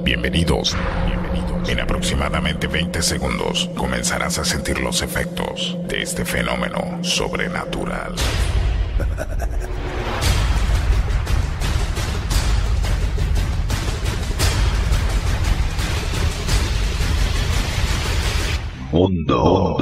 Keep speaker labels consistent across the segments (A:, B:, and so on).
A: Bienvenidos. En aproximadamente 20 segundos comenzarás a sentir los efectos de este fenómeno sobrenatural. Mundo.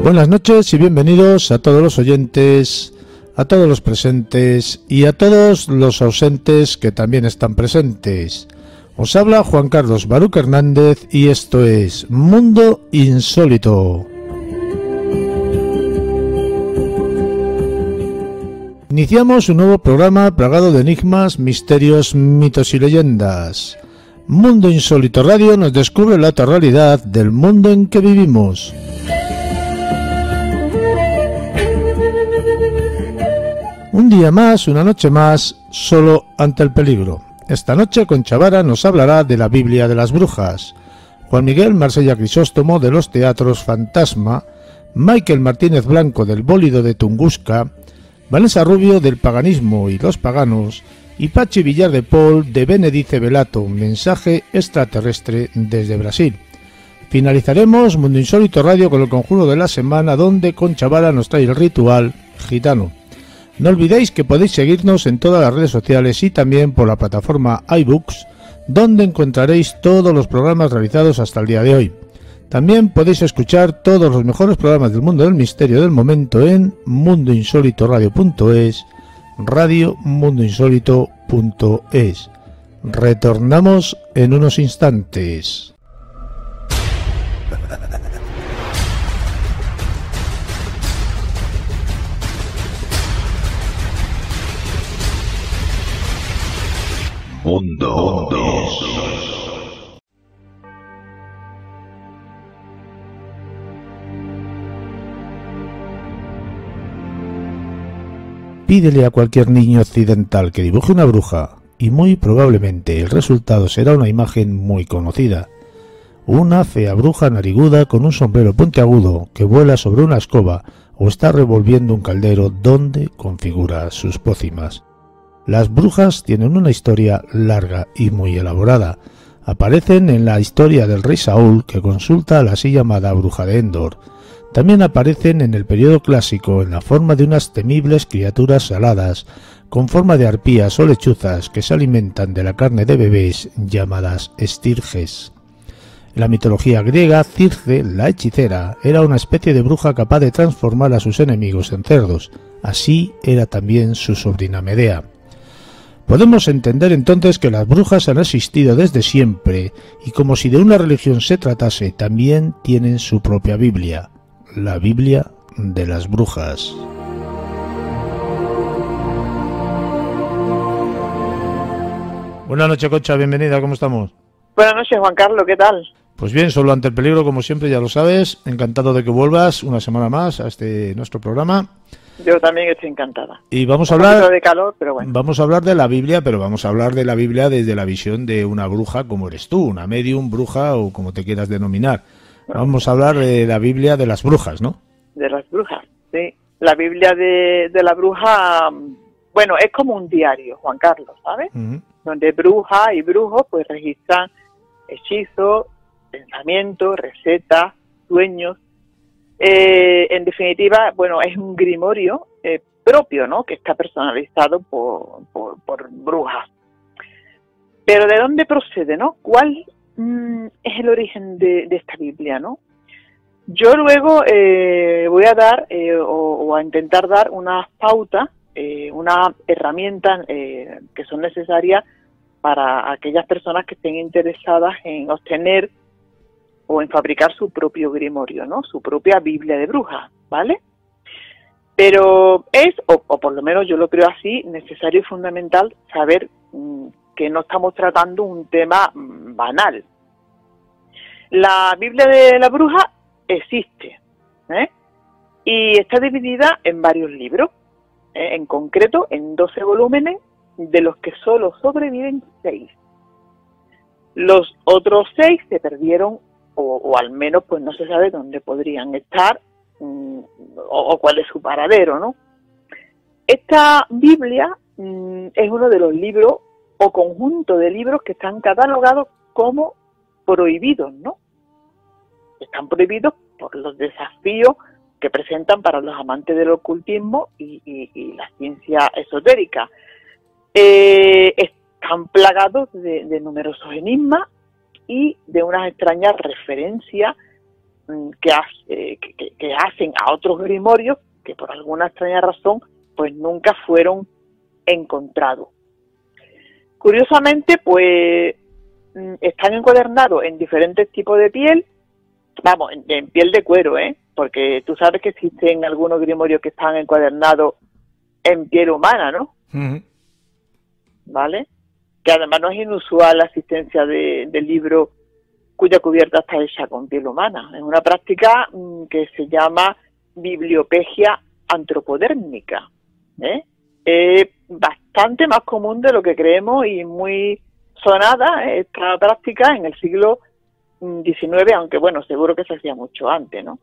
B: Buenas noches y bienvenidos a todos los oyentes, a todos los presentes y a todos los ausentes que también están presentes. Os habla Juan Carlos Baruch Hernández y esto es Mundo Insólito. Iniciamos un nuevo programa plagado de enigmas, misterios, mitos y leyendas. Mundo Insólito Radio nos descubre la otra realidad del mundo en que vivimos. Un día más, una noche más, solo ante el peligro. Esta noche Concha Vara nos hablará de la Biblia de las brujas. Juan Miguel Marsella Crisóstomo de los teatros Fantasma, Michael Martínez Blanco del Bólido de Tunguska, Vanessa Rubio del Paganismo y los Paganos y Pachi Villar de Paul de Benedice Velato, mensaje extraterrestre desde Brasil. Finalizaremos Mundo Insólito Radio con el conjuro de la semana donde Concha Vara nos trae el ritual gitano. No olvidéis que podéis seguirnos en todas las redes sociales y también por la plataforma iBooks, donde encontraréis todos los programas realizados hasta el día de hoy. También podéis escuchar todos los mejores programas del mundo del misterio del momento en mundoinsólitoradio.es, radiomundoinsólito.es. Retornamos en unos instantes.
A: Mundo.
B: Pídele a cualquier niño occidental que dibuje una bruja y muy probablemente el resultado será una imagen muy conocida. Una fea bruja nariguda con un sombrero puntiagudo que vuela sobre una escoba o está revolviendo un caldero donde configura sus pócimas. Las brujas tienen una historia larga y muy elaborada. Aparecen en la historia del rey Saúl, que consulta a la así llamada bruja de Endor. También aparecen en el periodo clásico en la forma de unas temibles criaturas aladas, con forma de arpías o lechuzas que se alimentan de la carne de bebés llamadas estirges. En la mitología griega, Circe, la hechicera, era una especie de bruja capaz de transformar a sus enemigos en cerdos. Así era también su sobrina Medea. Podemos entender entonces que las brujas han existido desde siempre y como si de una religión se tratase, también tienen su propia Biblia, la Biblia de las brujas. Buenas noches, Concha, bienvenida, ¿cómo estamos?
C: Buenas noches, Juan Carlos, ¿qué tal?
B: Pues bien, solo ante el peligro, como siempre, ya lo sabes. Encantado de que vuelvas una semana más a este nuestro programa.
C: Yo también estoy encantada.
B: Y vamos a
C: un
B: hablar
C: poquito de calor, pero bueno.
B: Vamos a hablar de la Biblia, pero vamos a hablar de la Biblia desde la visión de una bruja como eres tú, una medium, bruja o como te quieras denominar. Vamos a hablar de la Biblia de las brujas, ¿no?
C: De las brujas, sí. La Biblia de la bruja, bueno, es como un diario, Juan Carlos, ¿sabes? Donde bruja y brujos pues registran hechizos, pensamientos, recetas, sueños. En definitiva, bueno, es un grimorio propio, ¿no? Que está personalizado por brujas. Pero ¿de dónde procede, no? ¿Cuál es el origen de esta Biblia, no? Yo luego voy a dar o a intentar dar unas pautas, unas herramientas que son necesarias para aquellas personas que estén interesadas en obtener o en fabricar su propio grimorio, ¿no? Su propia Biblia de brujas, ¿vale? Pero es, o por lo menos yo lo creo así, necesario y fundamental saber que no estamos tratando un tema banal. La Biblia de la bruja existe, y está dividida en varios libros, en concreto en 12 volúmenes, de los que solo sobreviven 6. Los otros 6 se perdieron o al menos pues no se sabe dónde podrían estar o cuál es su paradero, ¿no? Esta Biblia es uno de los libros o conjunto de libros que están catalogados como prohibidos, ¿no? Están prohibidos por los desafíos que presentan para los amantes del ocultismo y la ciencia esotérica. Están plagados de numerosos enigmas y de unas extrañas referencias que hacen a otros grimorios que por alguna extraña razón pues nunca fueron encontrados. Curiosamente, pues están encuadernados en diferentes tipos de piel, vamos, en piel de cuero, porque tú sabes que existen algunos grimorios que están encuadernados en piel humana, ¿no? Uh-huh. ¿Vale? Que además no es inusual la existencia de libros cuya cubierta está hecha con piel humana. Es una práctica que se llama bibliopegia antropodérmica. Es bastante más común de lo que creemos y muy sonada esta práctica en el siglo XIX, aunque bueno, seguro que se hacía mucho antes, ¿no?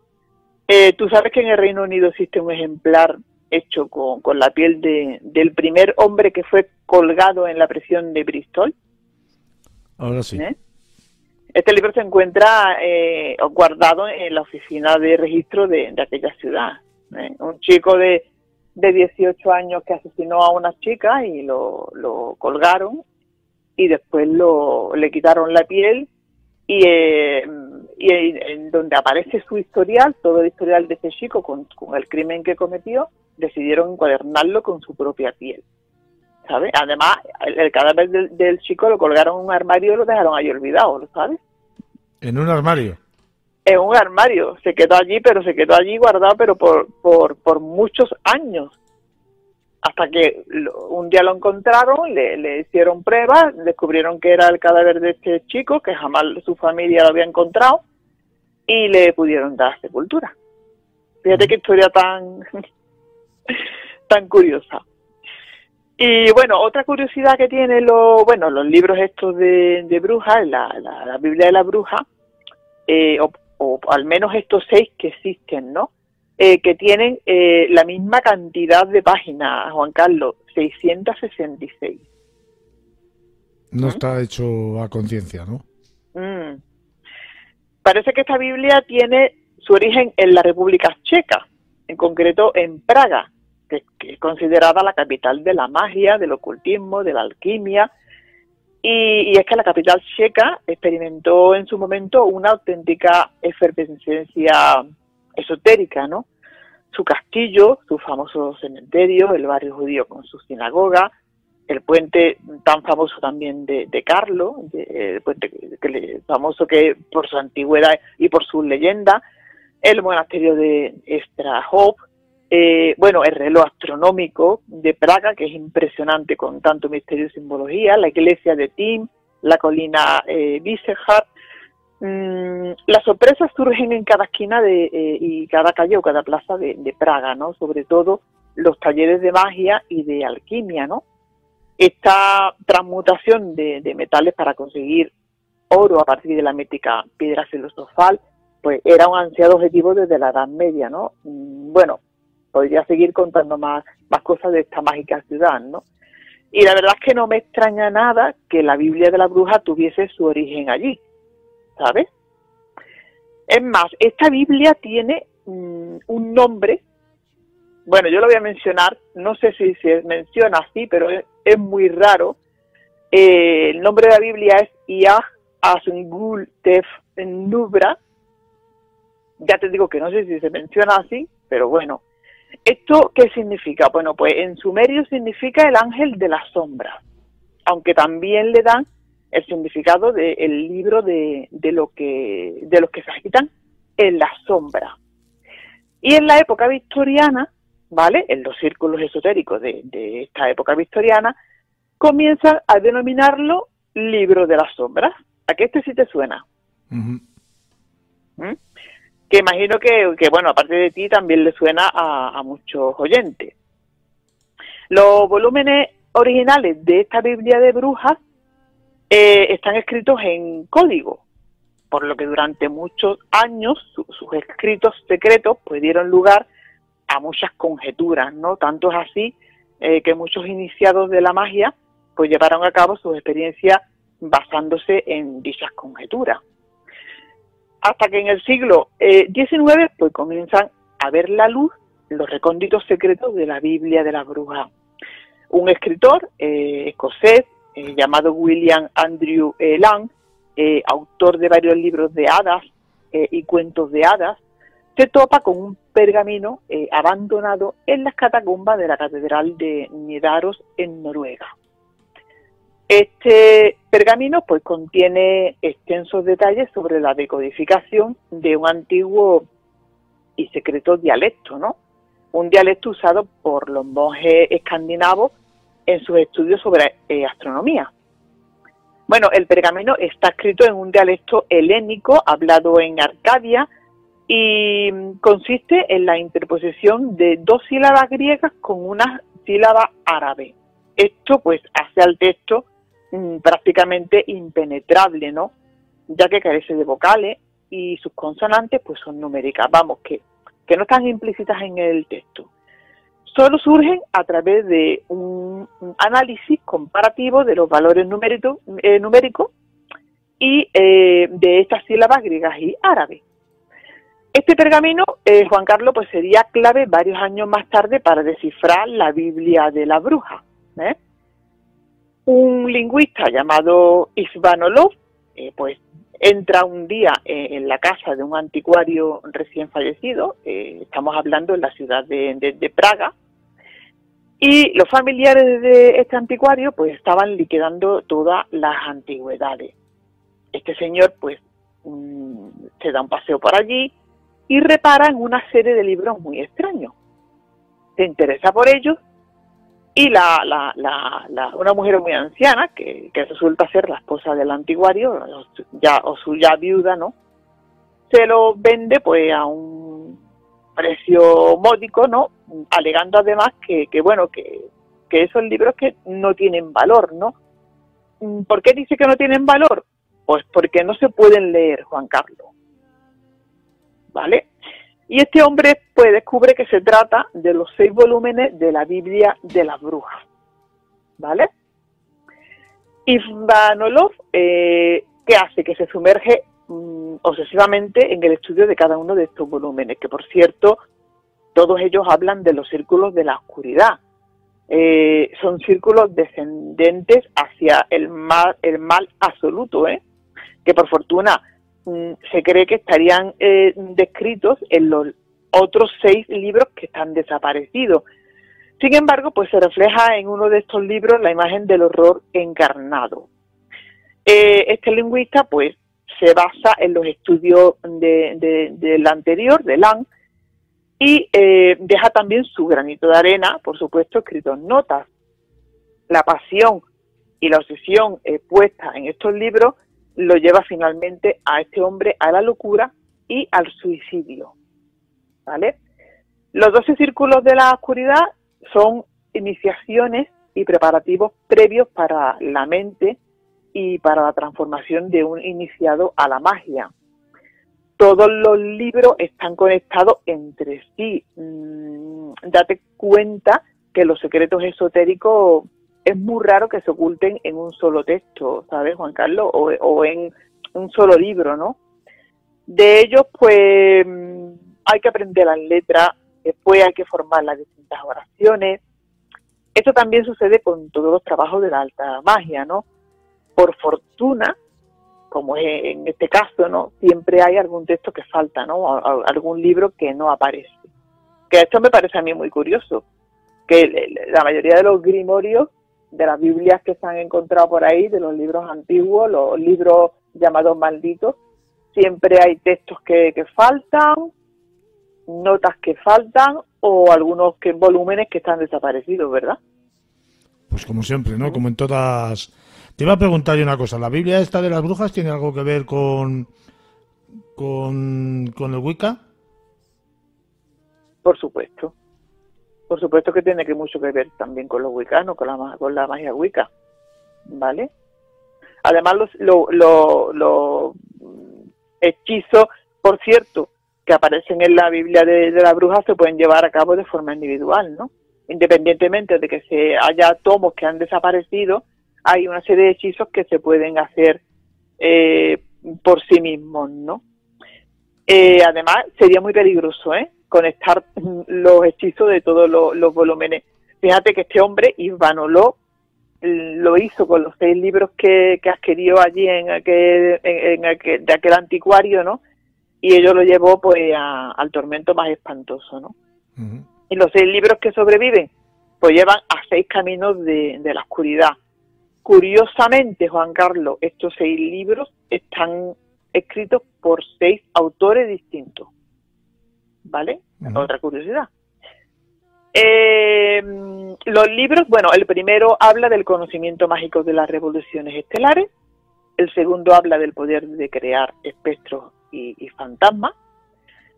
C: Tú sabes que en el Reino Unido existe un ejemplar hecho con la piel del primer hombre que fue colgado en la prisión de Bristol.
B: Ahora sí.
C: Este libro se encuentra guardado en la oficina de registro de aquella ciudad. Un chico de 18 años que asesinó a una chica y lo colgaron y después le quitaron la piel y en donde aparece su historial, todo el historial de ese chico con el crimen que cometió, decidieron encuadernarlo con su propia piel, ¿sabes? Además, el cadáver del chico lo colgaron en un armario y lo dejaron ahí olvidado, ¿lo sabes?
B: ¿En un armario?
C: En un armario, se quedó allí guardado, pero por muchos años, hasta que un día lo encontraron, le hicieron pruebas, descubrieron que era el cadáver de este chico, que jamás su familia lo había encontrado, y le pudieron dar sepultura. Fíjate qué historia tan curiosa. Y bueno, otra curiosidad que tiene los libros estos de brujas, la Biblia de la bruja, o al menos estos 6 que existen, ¿no? Que tienen la misma cantidad de páginas, Juan Carlos, 666.
B: No está hecho a conciencia, ¿no?
C: Parece que esta Biblia tiene su origen en la República Checa, en concreto en Praga, que es considerada la capital de la magia, del ocultismo, de la alquimia, y es que la capital checa experimentó en su momento una auténtica efervescencia esotérica, ¿no? Su castillo, su famoso cementerio, el barrio judío con su sinagoga, el puente tan famoso también de Carlo, el puente famoso que por su antigüedad y por su leyenda, el monasterio de Strahov, el reloj astronómico de Praga, que es impresionante con tanto misterio y simbología, la iglesia de Tim, la colina Vyšehrad. Las sorpresas surgen en cada esquina y cada calle o cada plaza de Praga, ¿no? Sobre todo los talleres de magia y de alquimia, ¿no? Esta transmutación de metales para conseguir oro a partir de la mítica piedra filosofal, pues era un ansiado objetivo desde la Edad Media, ¿no? Podría seguir contando más cosas de esta mágica ciudad, ¿no? Y la verdad es que no me extraña nada que la Biblia de la Bruja tuviese su origen allí, ¿sabes? Es más, esta Biblia tiene un nombre, bueno, yo lo voy a mencionar, no sé si se menciona así, pero es muy raro. El nombre de la Biblia es Yah Asungul Tef Nubra. Ya te digo que no sé si se menciona así, pero bueno. ¿Esto qué significa? Bueno, pues en sumerio significa el ángel de la sombra, aunque también le dan el significado del libro de los que se agitan en la sombra. Y en la época victoriana, ¿vale? En los círculos esotéricos de esta época victoriana, comienzan a denominarlo libro de las sombras. ¿A qué sí te suena? Uh-huh. Que imagino que bueno, aparte de ti, también le suena a muchos oyentes. Los volúmenes originales de esta Biblia de brujas están escritos en código, por lo que durante muchos años sus escritos secretos pues dieron lugar a muchas conjeturas, ¿no? Tanto es así que muchos iniciados de la magia pues llevaron a cabo sus experiencias basándose en dichas conjeturas. Hasta que en el siglo XIX pues comienzan a ver la luz los recónditos secretos de la Biblia de las brujas. Un escritor escocés llamado William Andrew Lang, autor de varios libros de hadas y cuentos de hadas, se topa con un pergamino abandonado en las catacumbas de la Catedral de Nidaros en Noruega. Este pergamino pues contiene extensos detalles sobre la decodificación de un antiguo y secreto dialecto, ¿no? Un dialecto usado por los monjes escandinavos en sus estudios sobre astronomía. Bueno, el pergamino está escrito en un dialecto helénico hablado en Arcadia y consiste en la interposición de 2 sílabas griegas con una sílaba árabe. Esto pues hace al texto prácticamente impenetrable, ¿no? Ya que carece de vocales y sus consonantes pues son numéricas, vamos, que no están implícitas en el texto. Solo surgen a través de un análisis comparativo de los valores numéricos y de estas sílabas griegas y árabes. Este pergamino, Juan Carlos, pues sería clave varios años más tarde para descifrar la Biblia de la bruja. Un lingüista llamado Ivanolov, pues entra un día en la casa de un anticuario recién fallecido, estamos hablando en la ciudad de Praga, y los familiares de este anticuario pues estaban liquidando todas las antigüedades. Este señor pues se da un paseo por allí y repara en una serie de libros muy extraños. Se interesa por ellos y una mujer muy anciana, que resulta ser la esposa del antiguario, su viuda, ¿no? Se lo vende pues a un precio módico, ¿no? Alegando además que esos libros que no tienen valor, ¿no? ¿Por qué dice que no tienen valor? Pues porque no se pueden leer, Juan Carlos, ¿vale? Y este hombre pues descubre que se trata de los 6 volúmenes de la Biblia de las brujas, ¿vale? Ivanolov, ¿qué hace? Que se sumerge obsesivamente en el estudio de cada uno de estos volúmenes, que por cierto, todos ellos hablan de los círculos de la oscuridad. Son círculos descendentes hacia el mal absoluto, que por fortuna se cree que estarían descritos en los otros 6 libros que están desaparecidos. Sin embargo, pues se refleja en uno de estos libros la imagen del horror encarnado. Este lingüista pues se basa en los estudios del anterior, de Lang, y deja también su granito de arena, por supuesto, escrito en notas. La pasión y la obsesión puesta en estos libros lo lleva finalmente a este hombre a la locura y al suicidio, ¿vale? Los 12 círculos de la oscuridad son iniciaciones y preparativos previos para la mente y para la transformación de un iniciado a la magia. Todos los libros están conectados entre sí. Date cuenta que los secretos esotéricos es muy raro que se oculten en un solo texto, ¿sabes, Juan Carlos? O en un solo libro, ¿no? De ellos, pues, hay que aprender las letras, después hay que formar las distintas oraciones. Esto también sucede con todos los trabajos de la alta magia, ¿no? Por fortuna, como es en este caso, ¿no? Siempre hay algún texto que falta, ¿no? Algún libro que no aparece. Que esto me parece a mí muy curioso, que la mayoría de los grimorios de las Biblias que se han encontrado por ahí, de los libros antiguos, los libros llamados malditos, siempre hay textos que faltan, notas que faltan o algunos volúmenes que están desaparecidos, ¿verdad?
B: Pues como siempre, ¿no? Como en todas... Te iba a preguntar yo una cosa, ¿la Biblia esta de las brujas tiene algo que ver con el Wicca?
C: Por supuesto. Por supuesto que tiene mucho que ver también con los wiccanos, con la magia wicca, ¿vale? Además, hechizos, por cierto, que aparecen en la Biblia de la bruja, se pueden llevar a cabo de forma individual, ¿no? Independientemente de que haya tomos que han desaparecido, hay una serie de hechizos que se pueden hacer por sí mismos, ¿no? Además, sería muy peligroso, conectar los hechizos de todos los volúmenes. Fíjate que este hombre, Isvanoló, lo hizo con los 6 libros que adquirió allí de aquel anticuario, ¿no? Y ello lo llevó pues al tormento más espantoso, ¿no? Uh-huh. Y los 6 libros que sobreviven pues llevan a 6 caminos de la oscuridad. Curiosamente, Juan Carlos, estos 6 libros están escritos por 6 autores distintos, ¿vale? Uh-huh. Otra curiosidad. Los libros, bueno, el primero habla del conocimiento mágico de las revoluciones estelares, el segundo habla del poder de crear espectros y fantasmas,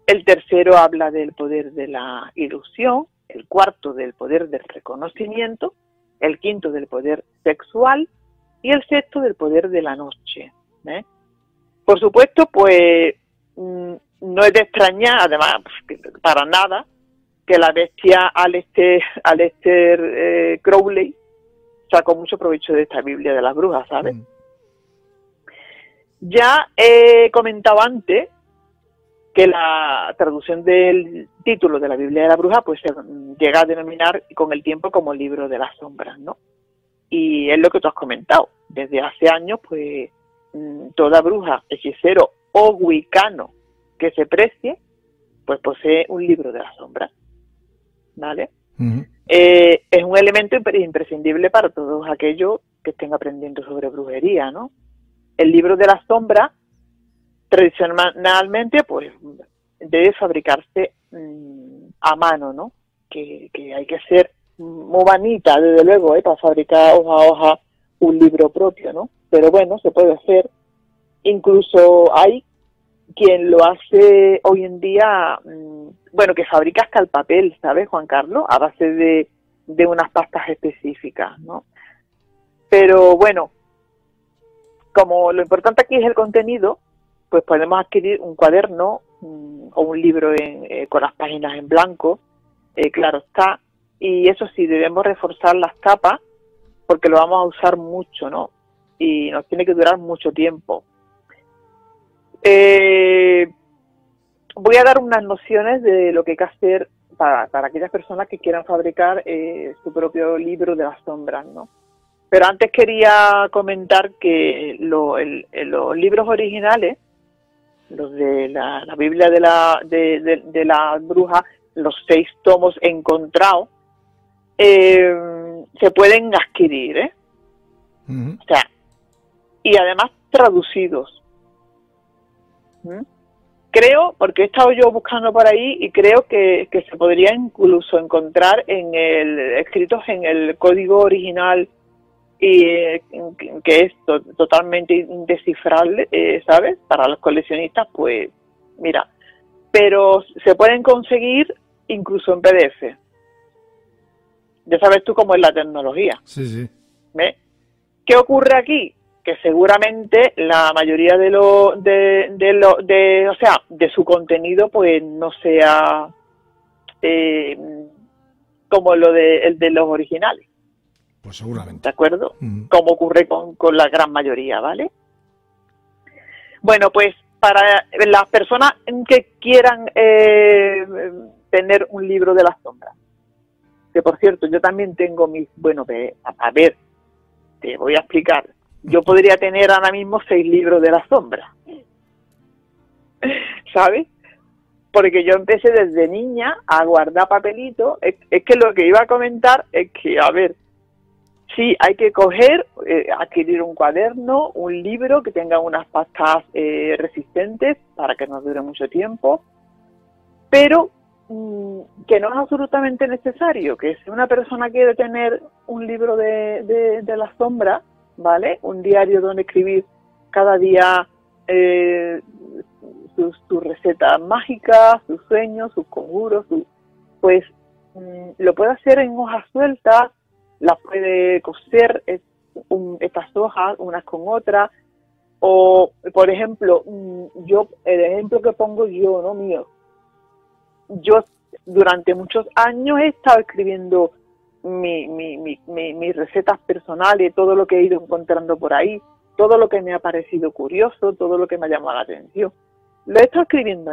C: el tercero habla del poder de la ilusión, el cuarto del poder del reconocimiento, el quinto del poder sexual y el sexto del poder de la noche. Por supuesto, pues no es de extrañar, además, para nada, que la bestia Aleister Crowley sacó mucho provecho de esta Biblia de las brujas, ¿sabes? Ya he comentado antes que la traducción del título de la Biblia de la bruja pues se llega a denominar con el tiempo como libro de las sombras, ¿no? Y es lo que tú has comentado. Desde hace años, pues, toda bruja, hechicero o wicano que se precie, pues posee un libro de las sombras, ¿vale? Uh-huh. Es un elemento imprescindible para todos aquellos que estén aprendiendo sobre brujería, ¿no? El libro de las sombras, tradicionalmente, pues, debe fabricarse a mano, ¿no? Que hay que ser muy vanita, desde luego, para fabricar hoja a hoja un libro propio, ¿no? Pero bueno, se puede hacer. Incluso hay quien lo hace hoy en día, bueno, que fabrica hasta el papel, ¿sabes, Juan Carlos? A base de unas pastas específicas, ¿no? Pero bueno, como lo importante aquí es el contenido, pues podemos adquirir un cuaderno o un libro con las páginas en blanco, claro está, y eso sí, debemos reforzar las tapas porque lo vamos a usar mucho, ¿no? Y nos tiene que durar mucho tiempo. Voy a dar unas nociones de lo que hay que hacer para aquellas personas que quieran fabricar su propio libro de las sombras, ¿no? Pero antes quería comentar que los libros originales, los de la Biblia de la bruja, los 6 tomos encontrados, se pueden adquirir, Uh-huh. O sea, y además traducidos. Creo, porque he estado yo buscando por ahí y creo que se podría incluso encontrar escritos en el código original y que es totalmente indescifrable, ¿sabes? Para los coleccionistas, pues, mira, pero se pueden conseguir incluso en PDF. Ya sabes tú cómo es la tecnología.
B: Sí, sí.
C: ¿Ves? ¿Qué ocurre aquí? Que seguramente la mayoría de su contenido pues no sea como el de los originales.
B: Pues seguramente.
C: ¿De acuerdo? Como ocurre con la gran mayoría, ¿vale? Bueno, pues para las personas que quieran tener un libro de las sombras, que por cierto yo también tengo mis, bueno, a ver, te voy a explicar. Yo podría tener ahora mismo 6 libros de la sombra, ¿sabes? Porque yo empecé desde niña a guardar papelitos. Es que lo que iba a comentar es que, a ver, sí, hay que adquirir un cuaderno, un libro que tenga unas pastas resistentes para que nos dure mucho tiempo, pero que no es absolutamente necesario, que si una persona quiere tener un libro de la sombra, ¿vale? Un diario donde escribir cada día sus recetas mágicas, sus sueños, sus conjuros, pues lo puede hacer en hojas sueltas, las puede coser estas hojas unas con otras, O, por ejemplo, el ejemplo que pongo yo, ¿no? Mío. Yo durante muchos años he estado escribiendo mis recetas personales, todo lo que he ido encontrando por ahí, todo lo que me ha parecido curioso, todo lo que me ha llamado la atención. Lo he estado escribiendo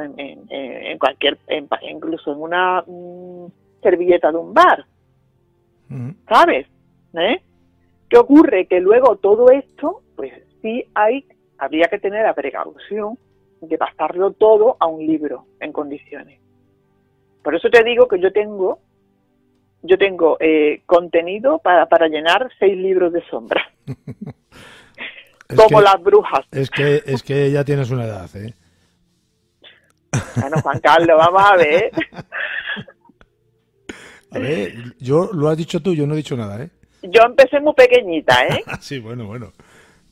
C: incluso en una servilleta de un bar, ¿sabes? ¿Qué ocurre? Que luego todo esto, pues sí habría que tener la precaución de pasarlo todo a un libro en condiciones. Por eso te digo que yo tengo contenido para llenar 6 libros de sombra. Como las brujas.
B: Es que ya tienes una edad, ¿eh?
C: Bueno, Juan Carlos, vamos a ver.
B: A ver, lo has dicho tú, yo no he dicho nada, ¿eh?
C: Yo empecé muy pequeñita, ¿eh?
B: Sí, bueno.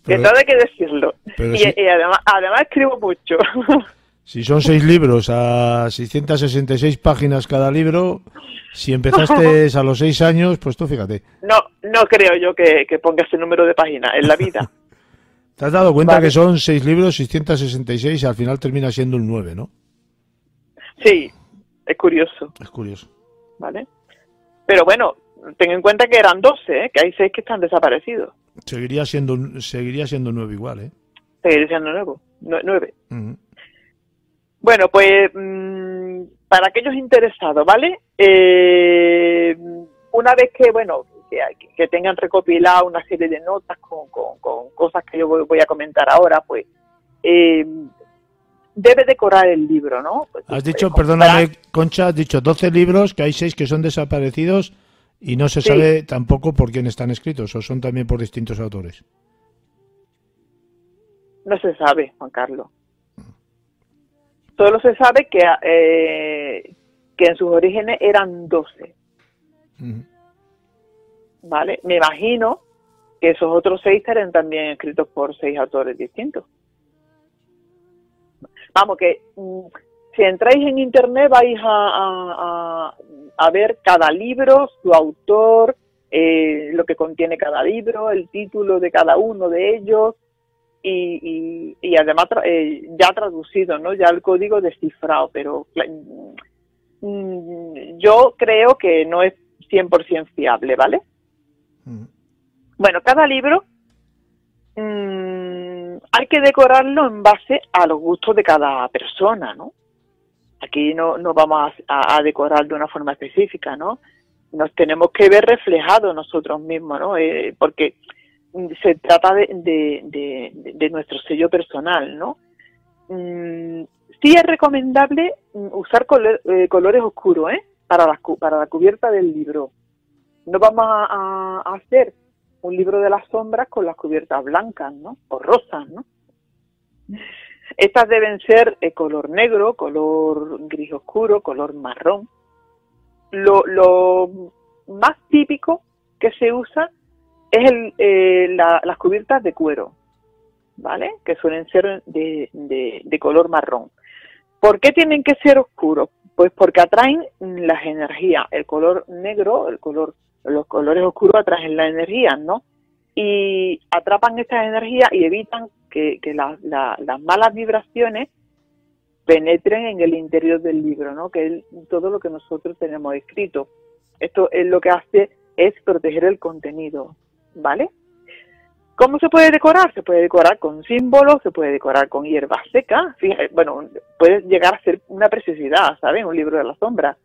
C: Que todo hay que decirlo. Y además escribo mucho.
B: Si son 6 libros a 666 páginas cada libro, si empezaste a los 6 años, pues tú fíjate.
C: No creo yo que pongas el número de páginas en la vida.
B: ¿Te has dado cuenta que son 6 libros, 666, y al final termina siendo un 9, ¿no?
C: Sí, es curioso.
B: Es curioso.
C: ¿Vale? Pero bueno, ten en cuenta que eran 12, ¿eh? Que hay 6 que están desaparecidos.
B: Seguiría siendo 9 igual, ¿eh?
C: Seguiría siendo 9.
B: Uh-huh.
C: Bueno, pues para aquellos interesados, ¿vale? Una vez que tengan recopilado una serie de notas con cosas que yo voy a comentar ahora, pues debe decorar el libro, ¿no? Pues,
B: has dicho, perdóname, Concha, has dicho 12 libros, que hay 6 que son desaparecidos y no se sabe tampoco por quién están escritos, o son también por distintos autores.
C: No se sabe, Juan Carlos. Solo se sabe que en sus orígenes eran 12.
B: Uh-huh.
C: ¿Vale? Me imagino que esos otros 6 estarán también escritos por 6 autores distintos. Vamos, que si entráis en internet vais a ver cada libro, su autor, lo que contiene cada libro, el título de cada uno de ellos y además ya traducido, ¿no? Ya el código descifrado, pero yo creo que no es 100% fiable, ¿vale? Bueno, cada libro hay que decorarlo en base a los gustos de cada persona, ¿no? Aquí no vamos a decorar de una forma específica, ¿no? Nos tenemos que ver reflejados nosotros mismos, ¿no? Porque se trata de nuestro sello personal, ¿no? Sí es recomendable usar colores oscuros, para la cubierta del libro. No vamos a hacer un libro de las sombras con las cubiertas blancas, ¿no? O rosas, ¿no? Estas deben ser color negro, color gris oscuro, color marrón. Lo más típico que se usa es las cubiertas de cuero, ¿vale? Que suelen ser de color marrón. ¿Por qué tienen que ser oscuros? Pues porque atraen las energías. El color negro, los colores oscuros atraen las energías, ¿no? Y atrapan estas energías y evitan que las malas vibraciones penetren en el interior del libro, ¿no? Que es todo lo que nosotros tenemos escrito. Esto es lo que hace es proteger el contenido, ¿vale? ¿Cómo se puede decorar? Se puede decorar con símbolos, se puede decorar con hierbas secas. Fíjate, bueno, puede llegar a ser una preciosidad, ¿sabes? Un libro de la sombra.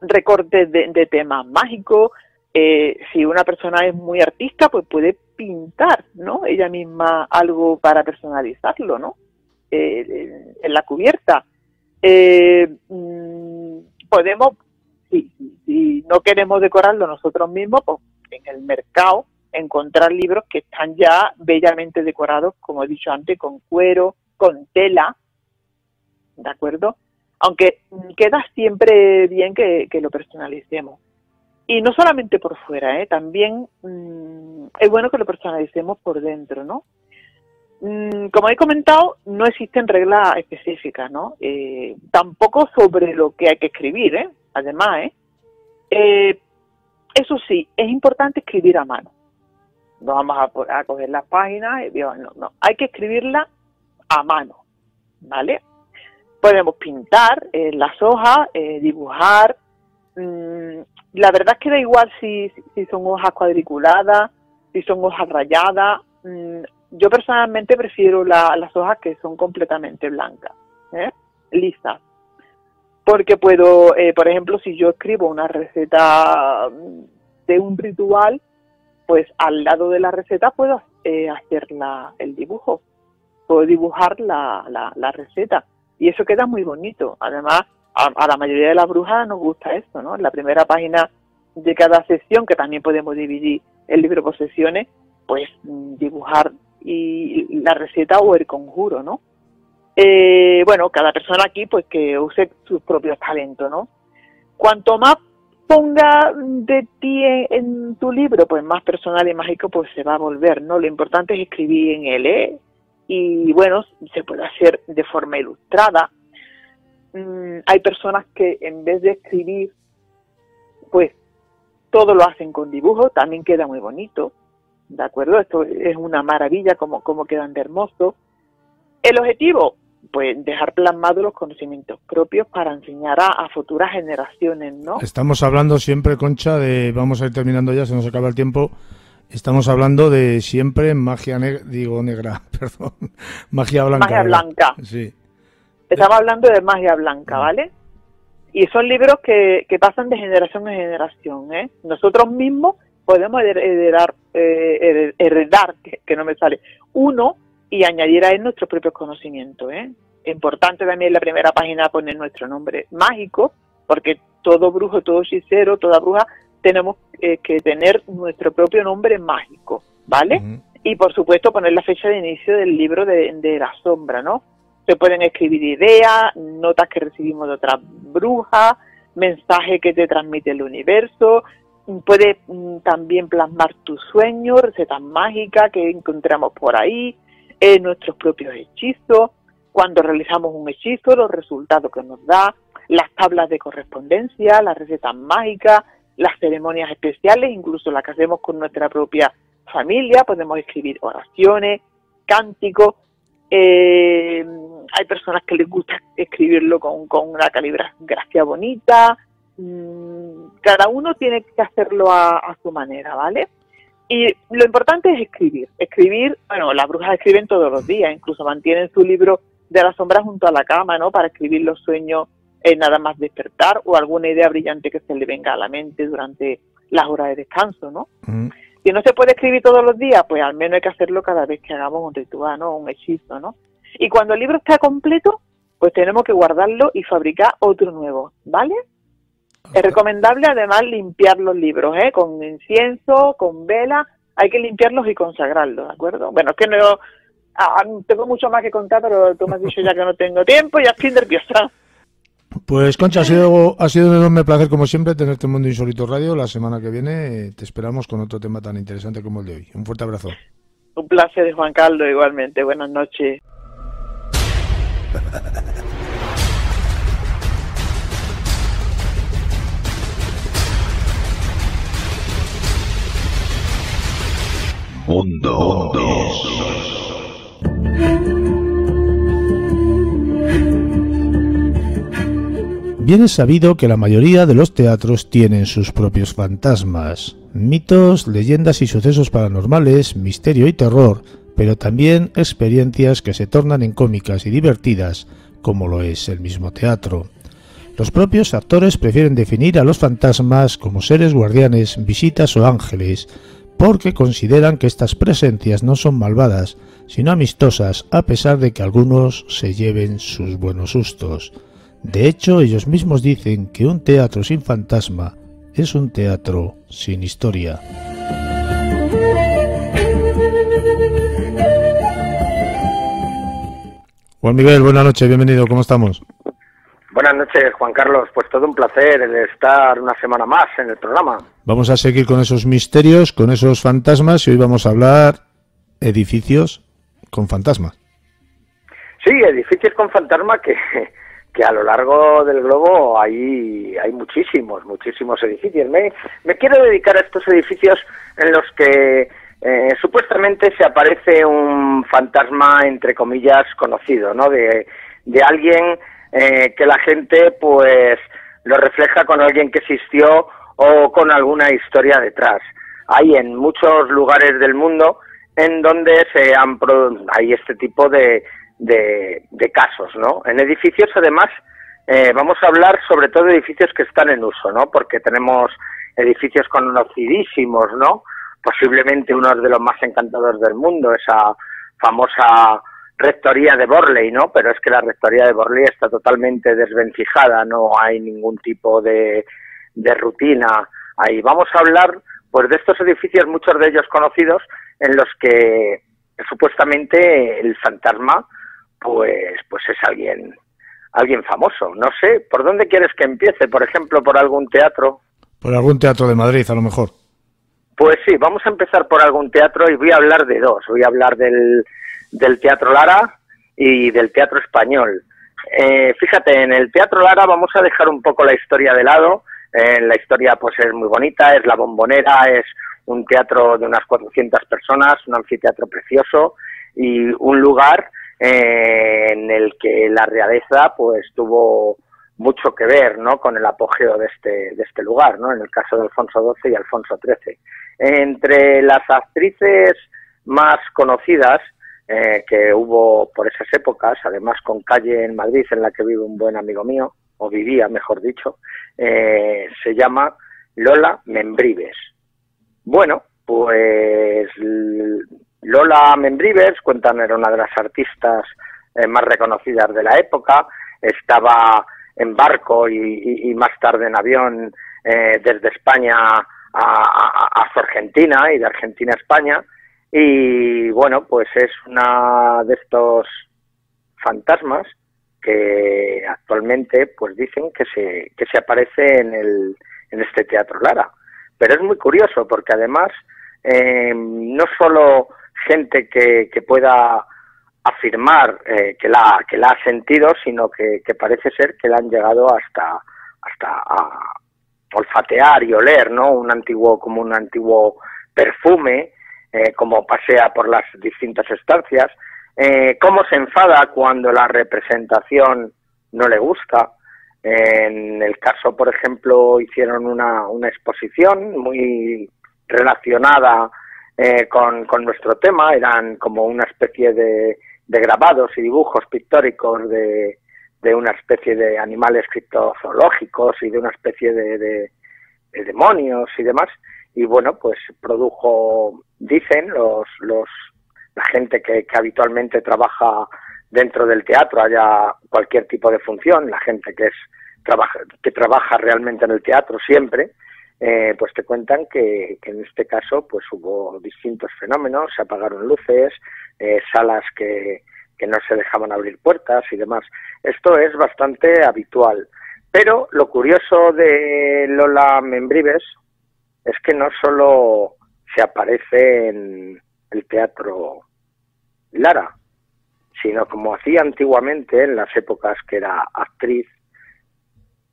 C: Recortes de temas mágicos. Si una persona es muy artista, pues puede pintar, ¿no? Ella misma algo para personalizarlo, ¿no? En la cubierta. Podemos, si no queremos decorarlo nosotros mismos, pues en el mercado encontrar libros que están ya bellamente decorados, como he dicho antes, con cuero, con tela, ¿de acuerdo? Aunque queda siempre bien que lo personalicemos. Y no solamente por fuera, también es bueno que lo personalicemos por dentro, ¿no? Como he comentado, no existen reglas específicas, ¿no? Tampoco sobre lo que hay que escribir, Además, eso sí, es importante escribir a mano, no vamos a coger las páginas, no, hay que escribirla a mano, ¿vale? Podemos pintar las hojas, dibujar. La verdad es que da igual si son hojas cuadriculadas, si son hojas rayadas. Yo personalmente prefiero las hojas que son completamente blancas, lisas. Porque puedo, por ejemplo, si yo escribo una receta de un ritual, pues al lado de la receta puedo hacer el dibujo. Puedo dibujar la receta. Y eso queda muy bonito. Además, a la mayoría de las brujas nos gusta esto, ¿no? En la primera página de cada sesión, que también podemos dividir el libro por sesiones, pues dibujar y la receta o el conjuro, ¿no? Bueno, cada persona aquí pues que use sus propios talentos, ¿no? Cuanto más ponga de ti en tu libro, pues más personal y mágico pues se va a volver, ¿no? Lo importante es escribir en él, y bueno, se puede hacer de forma ilustrada. Hay personas que en vez de escribir, pues todo lo hacen con dibujo, también queda muy bonito, ¿de acuerdo? Esto es una maravilla como quedan de hermoso. El objetivo, pues dejar plasmados los conocimientos propios para enseñar a futuras generaciones, ¿no?
B: Estamos hablando siempre, Concha, vamos a ir terminando ya, se nos acaba el tiempo. Estamos hablando de siempre magia negra, perdón, magia blanca.
C: Magia blanca.
B: Sí.
C: Estamos hablando de magia blanca, ¿vale? Y son libros que pasan de generación en generación, ¿eh? Nosotros mismos podemos heredar, que no me sale, uno, y añadir a él nuestros propios conocimientos, ¿eh? Importante también en la primera página poner nuestro nombre mágico, porque todo brujo, todo hechicero, toda bruja, tenemos que tener nuestro propio nombre mágico, ¿vale? Y por supuesto poner la fecha de inicio del libro de la sombra, ¿no? Se pueden escribir ideas, notas que recibimos de otras brujas, mensajes que te transmite el universo. Puedes también plasmar tus sueños, recetas mágicas que encontramos por ahí, nuestros propios hechizos, cuando realizamos un hechizo, los resultados que nos da, las tablas de correspondencia, las recetas mágicas, las ceremonias especiales, incluso las que hacemos con nuestra propia familia. Podemos escribir oraciones, cánticos. Hay personas que les gusta escribirlo con una caligrafía bonita. Cada uno tiene que hacerlo a su manera, ¿vale? Y lo importante es escribir. Escribir, bueno, las brujas escriben todos los días, incluso mantienen su libro de la sombra junto a la cama, ¿no? Para escribir los sueños nada más despertar, o alguna idea brillante que se le venga a la mente durante las horas de descanso, ¿no? Si no se puede escribir todos los días, pues al menos hay que hacerlo cada vez que hagamos un ritual, ¿no? Un hechizo, ¿no? Y cuando el libro está completo, pues tenemos que guardarlo y fabricar otro nuevo, ¿vale? Es recomendable además limpiar los libros, con incienso, con vela. Hay que limpiarlos y consagrarlos, ¿de acuerdo? Bueno, es que no tengo mucho más que contar, pero tú me has dicho ya que no tengo tiempo y ya estoy nerviosa.
B: Pues Concha, ha sido un enorme placer como siempre tenerte en Mundo Insólito Radio. La semana que viene te esperamos con otro tema tan interesante como el de hoy. Un fuerte abrazo.
C: Un placer, Juan Carlos, igualmente. Buenas noches.
A: Mundo.
B: Bien es sabido que la mayoría de los teatros tienen sus propios fantasmas, mitos, leyendas y sucesos paranormales, misterio y terror, pero también experiencias que se tornan en cómicas y divertidas, como lo es el mismo teatro. Los propios actores prefieren definir a los fantasmas como seres guardianes, visitas o ángeles, porque consideran que estas presencias no son malvadas, sino amistosas, a pesar de que algunos se lleven sus buenos sustos. De hecho, ellos mismos dicen que un teatro sin fantasma es un teatro sin historia. Juan Miguel, buenas noches, bienvenido, ¿cómo estamos?
D: Buenas noches, Juan Carlos, pues todo un placer el estar una semana más en el programa. Vamos
B: a seguir con esos misterios, con esos fantasmas, y hoy vamos a hablar edificios con fantasmas.
D: Sí, edificios con fantasma que a lo largo del globo hay muchísimos edificios. Me quiero dedicar a estos edificios en los que supuestamente se aparece un fantasma, entre comillas, conocido, ¿no? De alguien que la gente, pues, lo refleja con alguien que existió o con alguna historia detrás. Hay en muchos lugares del mundo en donde hay este tipo de casos, ¿no? En edificios, además, vamos a hablar sobre todo de edificios que están en uso, ¿no? Porque tenemos edificios conocidísimos, ¿no? Posiblemente uno de los más encantadores del mundo, esa famosa rectoría de Borley, ¿no? Pero es que la rectoría de Borley está totalmente desvencijada, no hay ningún tipo de rutina ahí. Vamos a hablar, pues, de estos edificios, muchos de ellos conocidos, en los que supuestamente el fantasma, pues es alguien famoso. No sé, ¿por dónde quieres que empiece? Por ejemplo, ¿por algún teatro?
B: Por algún teatro de Madrid, a lo mejor.
D: Pues sí, vamos a empezar por algún teatro y voy a hablar de dos. Voy a hablar del Teatro Lara y del Teatro Español. Fíjate, en el Teatro Lara vamos a dejar un poco la historia de lado. La historia, pues, es muy bonita, es La Bombonera, es un teatro de unas 400 personas, un anfiteatro precioso y un lugar en el que la realeza, pues, tuvo mucho que ver, ¿no?, con el apogeo de este lugar, ¿no?, en el caso de Alfonso XII y Alfonso XIII. Entre las actrices más conocidas que hubo por esas épocas, además con calle en Madrid en la que vive un buen amigo mío, o vivía, mejor dicho, se llama Lola Membrives. Bueno, pues Lola Membrives, cuentan, era una de las artistas más reconocidas de la época, estaba en barco y más tarde en avión desde España a Argentina y de Argentina a España, y bueno, pues es una de estos fantasmas que actualmente, pues, dicen que se aparece en este Teatro Lara. Pero es muy curioso porque además no solo gente que pueda afirmar que la ha sentido, sino que parece ser que la han llegado hasta a olfatear y oler, ¿no? Como un antiguo perfume, como pasea por las distintas estancias, cómo se enfada cuando la representación no le gusta. En el caso, por ejemplo, hicieron una exposición muy relacionada con nuestro tema, eran como una especie de grabados y dibujos pictóricos de una especie de animales criptozoológicos y de una especie de demonios y demás, y bueno, pues produjo, dicen la gente que habitualmente trabaja dentro del teatro, haya cualquier tipo de función, la gente que trabaja realmente en el teatro siempre, pues te cuentan que en este caso pues hubo distintos fenómenos, se apagaron luces, salas que no se dejaban abrir puertas y demás. Esto es bastante habitual. Pero lo curioso de Lola Membrives es que no solo se aparece en el Teatro Lara, sino como hacía antiguamente en las épocas que era actriz,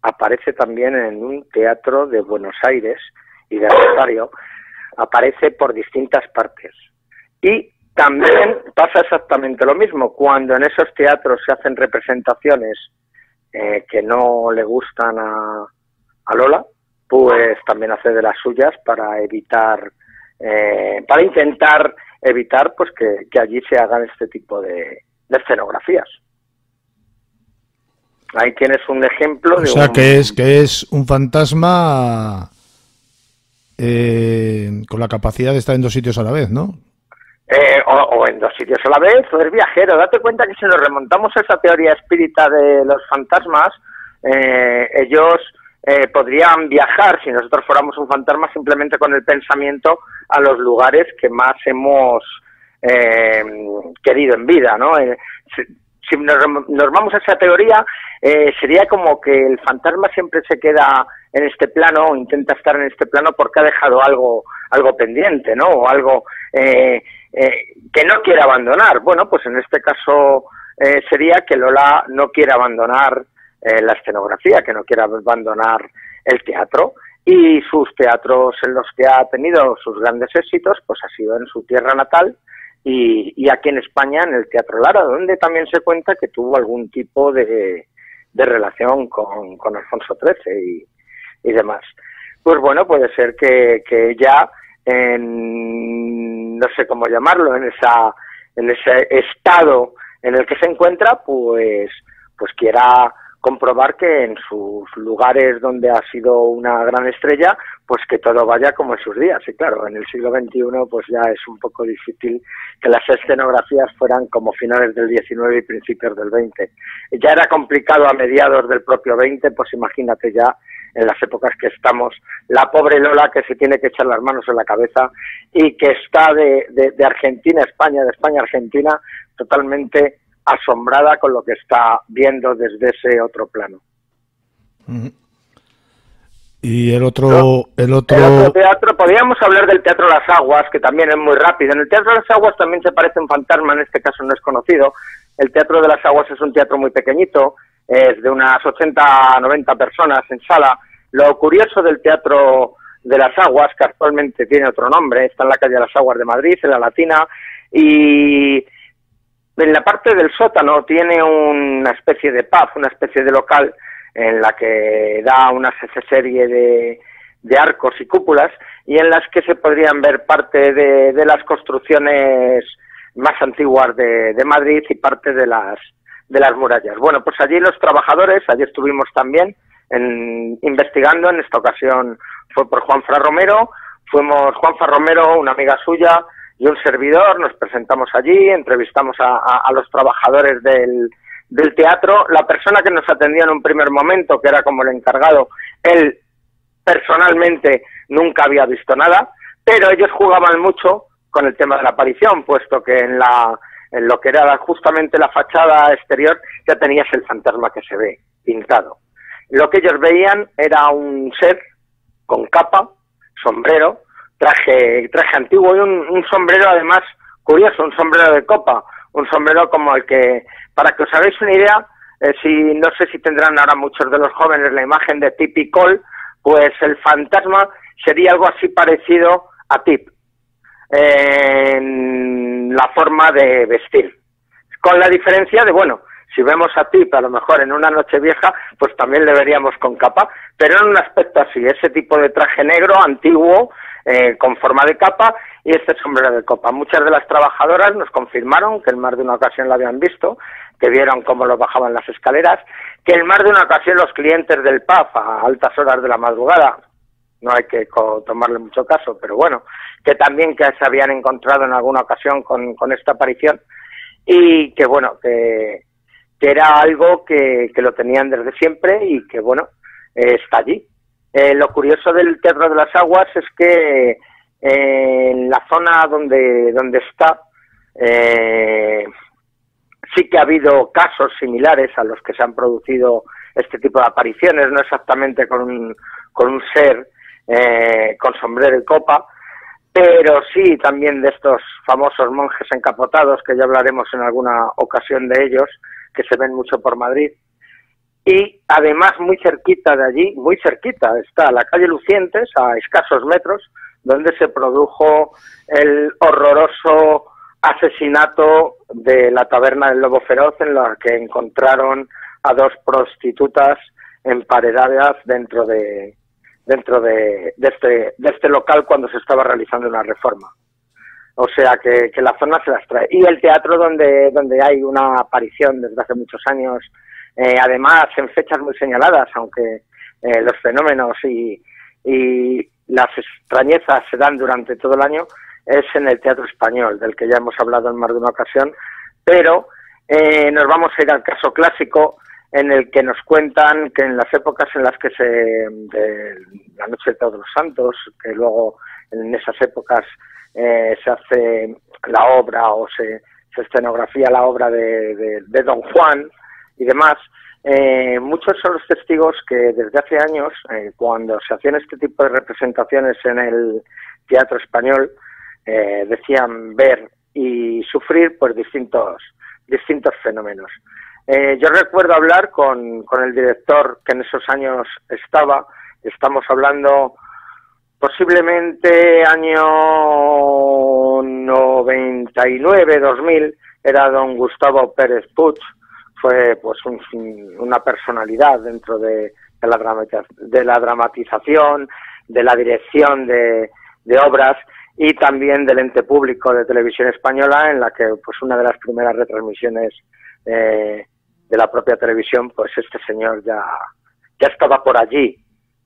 D: aparece también en un teatro de Buenos Aires y de Rosario, aparece por distintas partes. Y también pasa exactamente lo mismo, cuando en esos teatros se hacen representaciones que no le gustan a Lola, pues también hace de las suyas para intentar evitar pues que allí se hagan este tipo de escenografías. Ahí tienes un ejemplo de
B: que es un fantasma con la capacidad de estar en dos sitios a la vez, ¿no?
D: O en dos sitios a la vez, o es viajero. Date cuenta que si nos remontamos a esa teoría espírita de los fantasmas, ellos podrían viajar, si nosotros fuéramos un fantasma, simplemente con el pensamiento a los lugares que más hemos querido en vida, ¿no? Si nos vamos a esa teoría, sería como que el fantasma siempre se queda en este plano, o intenta estar en este plano porque ha dejado algo pendiente, ¿no? O algo que no quiere abandonar. Bueno, pues en este caso sería que Lola no quiere abandonar la escenografía, que no quiere abandonar el teatro. y sus teatros en los que ha tenido sus grandes éxitos pues ha sido en su tierra natal y aquí en España en el Teatro Lara, donde también se cuenta que tuvo algún tipo de relación con Alfonso XIII y demás. Pues bueno, puede ser que ya no sé cómo llamarlo, en ese estado en el que se encuentra, pues quiera comprobar que en sus lugares donde ha sido una gran estrella, pues que todo vaya como en sus días. Y claro, en el siglo XXI pues ya es un poco difícil que las escenografías fueran como finales del XIX y principios del XX. Ya era complicado a mediados del propio XX, pues imagínate ya en las épocas que estamos, la pobre Lola que se tiene que echar las manos en la cabeza y que está de Argentina a España, de España a Argentina, totalmente asombrada con lo que está viendo desde ese otro plano.
B: Y el otro
D: teatro, podríamos hablar del Teatro Las Aguas, que también es muy rápido. En el Teatro Las Aguas también se parece un fantasma, en este caso no es conocido. El Teatro de Las Aguas es un teatro muy pequeñito, es de unas 80 a 90 personas en sala. Lo curioso del Teatro de Las Aguas, que actualmente tiene otro nombre, está en la calle de Las Aguas de Madrid, en la Latina, y en la parte del sótano tiene una especie de pub, una especie de local en la que da una serie de arcos y cúpulas y en las que se podrían ver parte de las construcciones más antiguas de Madrid y parte de las murallas. Bueno, pues allí los trabajadores, allí estuvimos también investigando, en esta ocasión fue por Juanfra Romero, fuimos Juanfra Romero, una amiga suya y un servidor, nos presentamos allí, entrevistamos a los trabajadores del teatro. La persona que nos atendió en un primer momento, que era como el encargado, él personalmente nunca había visto nada, pero ellos jugaban mucho con el tema de la aparición, puesto que en lo que era justamente la fachada exterior ya tenías el fantasma que se ve pintado. Lo que ellos veían era un ser con capa, sombrero, traje antiguo y un sombrero además curioso, un sombrero de copa, un sombrero como el que, para que os hagáis una idea, no sé si tendrán ahora muchos de los jóvenes la imagen de Tip y Cole, pues el fantasma sería algo así parecido a Tip, en la forma de vestir, con la diferencia de, bueno, si vemos a Tip a lo mejor en una noche vieja, pues también le veríamos con capa, pero en un aspecto así, ese tipo de traje negro, antiguo, con forma de capa y este sombrero de copa. Muchas de las trabajadoras nos confirmaron que en más de una ocasión lo habían visto, que vieron cómo lo bajaban las escaleras, que en más de una ocasión los clientes del pub a altas horas de la madrugada, no hay que tomarle mucho caso, pero bueno, que también que se habían encontrado en alguna ocasión con esta aparición y que bueno, que era algo que lo tenían desde siempre y que bueno, está allí. Lo curioso del Teatro de las Aguas es que en la zona donde está sí que ha habido casos similares a los que se han producido este tipo de apariciones, no exactamente con un ser con sombrero y copa, pero sí también de estos famosos monjes encapotados, que ya hablaremos en alguna ocasión de ellos, que se ven mucho por Madrid. Y además muy cerquita de allí, muy cerquita, está la calle Lucientes, a escasos metros, donde se produjo el horroroso asesinato de la taberna del Lobo Feroz, en la que encontraron a dos prostitutas emparedadas dentro de este local cuando se estaba realizando una reforma. O sea que la zona se las trae. Y el teatro donde hay una aparición desde hace muchos años, además en fechas muy señaladas, aunque los fenómenos y las extrañezas se dan durante todo el año, es en el Teatro Español, del que ya hemos hablado en más de una ocasión, pero nos vamos a ir al caso clásico, en el que nos cuentan que en las épocas en las que de la Noche de Todos los Santos, que luego en esas épocas se hace la obra o se escenografía la obra de Don Juan y demás, muchos son los testigos que desde hace años, cuando se hacían este tipo de representaciones en el Teatro Español, decían ver y sufrir pues distintos fenómenos. Yo recuerdo hablar con el director que en esos años estaba, Estamos hablando posiblemente año 99, 2000, era don Gustavo Pérez Puig, fue pues una personalidad dentro de la dramatización, de la dirección de obras y también del ente público de Televisión Española, en la que pues una de las primeras retransmisiones de la propia televisión, pues este señor ya estaba por allí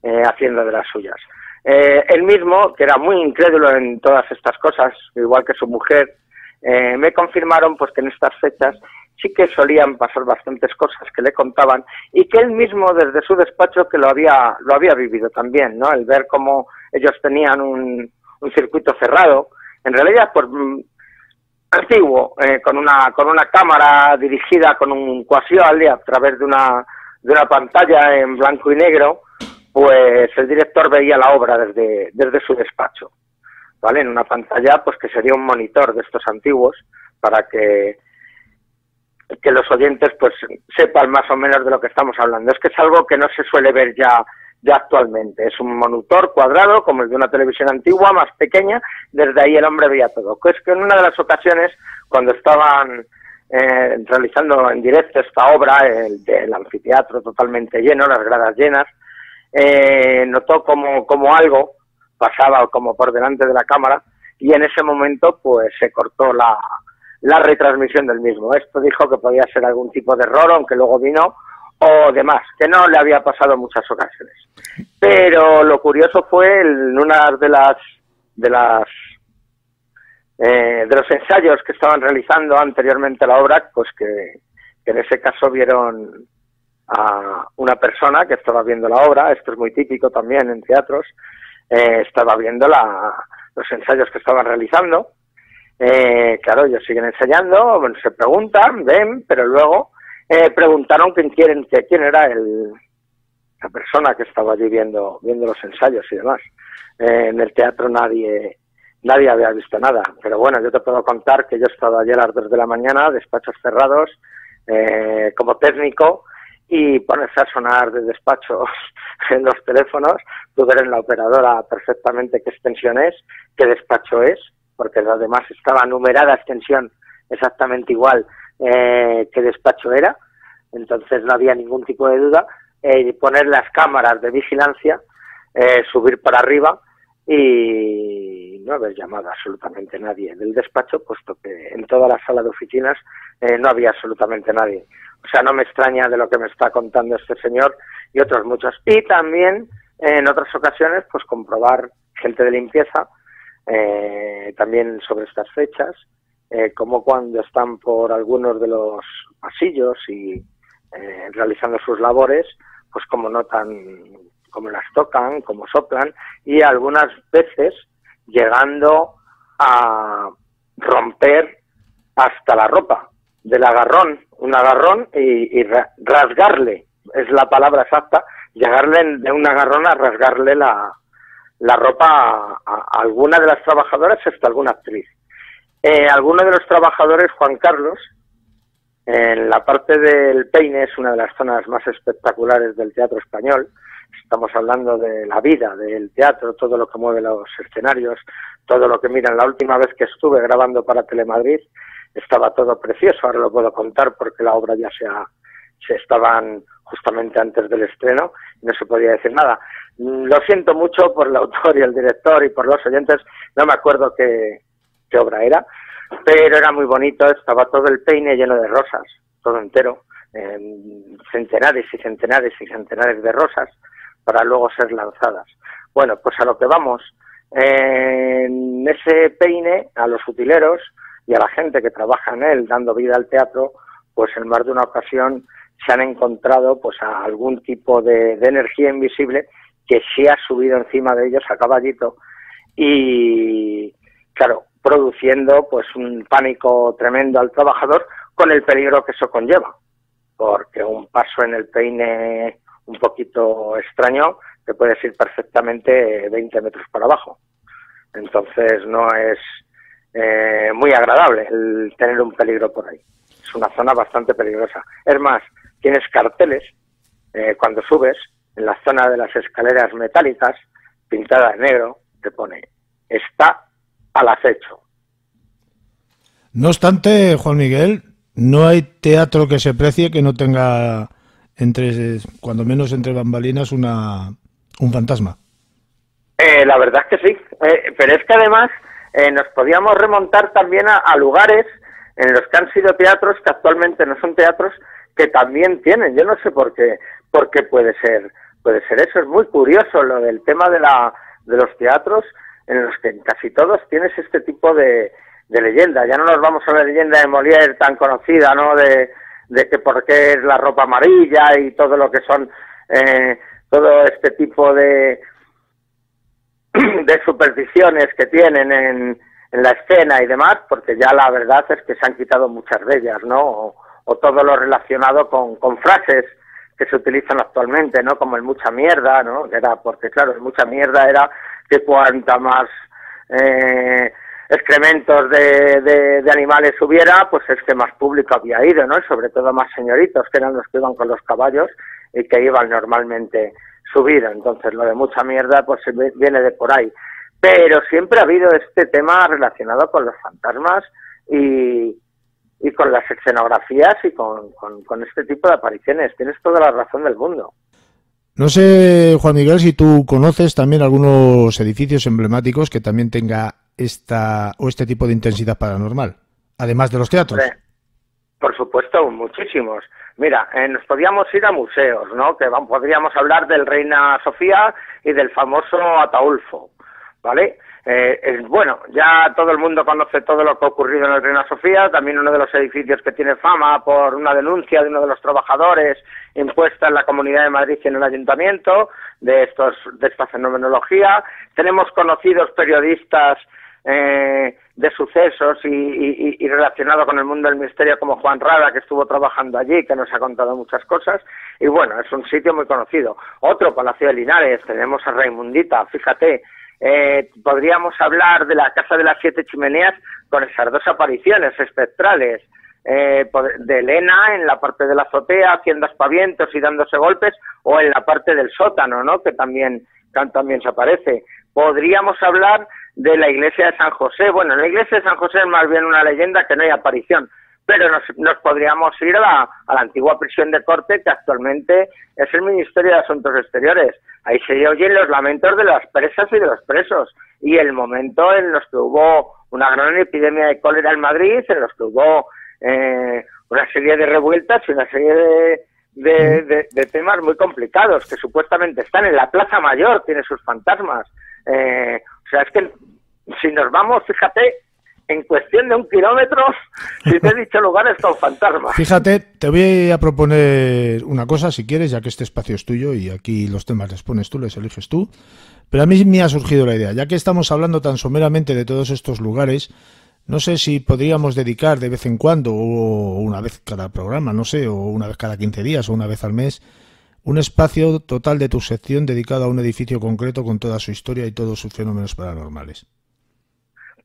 D: haciendo de las suyas. Él mismo, que era muy incrédulo en todas estas cosas, igual que su mujer, me confirmaron pues que en estas fechas sí que solían pasar bastantes cosas que le contaban y que él mismo desde su despacho que lo había vivido también, ¿no? El ver cómo ellos tenían un circuito cerrado, en realidad pues antiguo, con una cámara dirigida con un quasi-alde a través de una pantalla en blanco y negro, pues el director veía la obra desde su despacho, ¿vale? En una pantalla pues que sería un monitor de estos antiguos para que los oyentes pues sepan más o menos de lo que estamos hablando. Es que es algo que no se suele ver ya actualmente. Es un monitor cuadrado como el de una televisión antigua, más pequeña, desde ahí el hombre veía todo. Es que en una de las ocasiones, cuando estaban realizando en directo esta obra, el anfiteatro totalmente lleno, las gradas llenas, notó como algo pasaba como por delante de la cámara y en ese momento pues se cortó la retransmisión del mismo. Esto dijo que podía ser algún tipo de error, aunque luego vino, o demás, que no le había pasado en muchas ocasiones. Pero lo curioso fue en una de los ensayos que estaban realizando anteriormente a la obra, pues que en ese caso vieron a una persona que estaba viendo la obra. Esto es muy típico también en teatros. Estaba viendo los ensayos que estaban realizando. Claro, ellos siguen ensayando, bueno, se preguntan, ven, pero luego preguntaron quién era la persona que estaba allí viendo los ensayos y demás. En el teatro nadie había visto nada, pero bueno, yo te puedo contar que yo he estado ayer a las 2 de la mañana, despachos cerrados, como técnico, y ponerse a sonar de despachos en los teléfonos, tú ver en la operadora perfectamente qué extensión es, qué despacho es, porque además estaba numerada extensión exactamente igual que despacho era, entonces no había ningún tipo de duda, poner las cámaras de vigilancia, subir para arriba y no haber llamado a absolutamente nadie del despacho, puesto que en toda la sala de oficinas no había absolutamente nadie. O sea, no me extraña de lo que me está contando este señor y otros muchos. Y también en otras ocasiones pues comprobar gente de limpieza también sobre estas fechas, como cuando están por algunos de los pasillos y realizando sus labores, pues como notan, como las tocan, como soplan, y algunas veces llegando a romper hasta la ropa del agarrón, un agarrón y rasgarle, es la palabra exacta, llegarle de un agarrón a rasgarle la ropa a alguna de las trabajadoras, hasta alguna actriz. Alguno de los trabajadores, Juan Carlos, en la parte del peine, es una de las zonas más espectaculares del teatro español. Estamos hablando de la vida del teatro, todo lo que mueve los escenarios, todo lo que miran. La última vez que estuve grabando para Telemadrid estaba todo precioso, ahora lo puedo contar porque la obra ya se estaban justamente antes del estreno y no se podía decir nada. Lo siento mucho por el autor y el director y por los oyentes, no me acuerdo qué obra era, pero era muy bonito, estaba todo el peine lleno de rosas, todo entero, centenares y centenares y centenares de rosas para luego ser lanzadas. Bueno, pues a lo que vamos, en ese peine, a los utileros y a la gente que trabaja en él dando vida al teatro, pues en más de una ocasión se han encontrado pues a algún tipo de energía invisible que se ha subido encima de ellos a caballito y, claro, produciendo pues un pánico tremendo al trabajador con el peligro que eso conlleva, porque un paso en el peine un poquito extraño te puedes ir perfectamente 20 metros para abajo. Entonces no es muy agradable el tener un peligro por ahí. Es una zona bastante peligrosa. Es más, tienes carteles cuando subes en la zona de las escaleras metálicas, pintada de negro, que pone: está al acecho.
B: No obstante, Juan Miguel, no hay teatro que se precie que no tenga, cuando menos entre bambalinas, un fantasma.
D: La verdad es que sí, pero es que además nos podíamos remontar también a lugares en los que han sido teatros que actualmente no son teatros, que también tienen. Yo no sé por qué puede ser eso. Es muy curioso lo del tema de los teatros, en los que en casi todos tienes este tipo de leyenda. Ya no nos vamos a la leyenda de Molière tan conocida, ¿no? De que por qué es la ropa amarilla y todo lo que son todo este tipo de supersticiones que tienen en la escena y demás, porque ya la verdad es que se han quitado muchas de ellas, ¿no? O todo lo relacionado con frases que se utilizan actualmente, ¿no? Como el mucha mierda, ¿no? Era porque, claro, el mucha mierda era que cuanta más excrementos de animales hubiera, pues es que más público había ido, ¿no? Y sobre todo más señoritos, que eran los que iban con los caballos y que iban normalmente subido. Entonces lo de mucha mierda pues viene de por ahí. Pero siempre ha habido este tema relacionado con los fantasmas y con las escenografías y con este tipo de apariciones. Tienes toda la razón del mundo.
B: No sé, Juan Miguel, si tú conoces también algunos edificios emblemáticos que también tenga este tipo de intensidad paranormal, además de los teatros.
D: Por supuesto, muchísimos. Mira, nos podíamos ir a museos, ¿no? Que podríamos hablar del Reina Sofía y del famoso Ataulfo, ¿vale? Bueno, ya todo el mundo conoce todo lo que ha ocurrido en el Reina Sofía, también uno de los edificios que tiene fama por una denuncia de uno de los trabajadores impuesta en la Comunidad de Madrid y en el Ayuntamiento de esta fenomenología. Tenemos conocidos periodistas de sucesos y relacionado con el mundo del misterio como Juan Rada, que estuvo trabajando allí, que nos ha contado muchas cosas, y bueno, es un sitio muy conocido. Otro, Palacio de Linares, tenemos a Raimundita, fíjate. Podríamos hablar de la Casa de las Siete Chimeneas con esas dos apariciones espectrales, de Elena en la parte de la azotea haciendo aspavientos y dándose golpes, o en la parte del sótano, ¿no? que también se aparece. Podríamos hablar de la iglesia de San José. Bueno, en la iglesia de San José es más bien una leyenda, que no hay aparición, pero nos podríamos ir a la antigua prisión de corte, que actualmente es el Ministerio de Asuntos Exteriores. Ahí se oyen los lamentos de las presas y de los presos, y el momento en los que hubo una gran epidemia de cólera en Madrid, en los que hubo una serie de revueltas y una serie de temas muy complicados, que supuestamente están en la Plaza Mayor, tiene sus fantasmas. O sea, es que si nos vamos, fíjate, en cuestión de 1 kilómetro, si te he dicho lugares con fantasmas.
B: Fíjate, te voy a proponer una cosa, si quieres, ya que este espacio es tuyo y aquí los temas les pones tú, les eliges tú. Pero a mí me ha surgido la idea, ya que estamos hablando tan someramente de todos estos lugares, no sé si podríamos dedicar de vez en cuando, o una vez cada programa, no sé, o una vez cada 15 días, o una vez al mes, un espacio total de tu sección dedicado a un edificio concreto con toda su historia y todos sus fenómenos paranormales.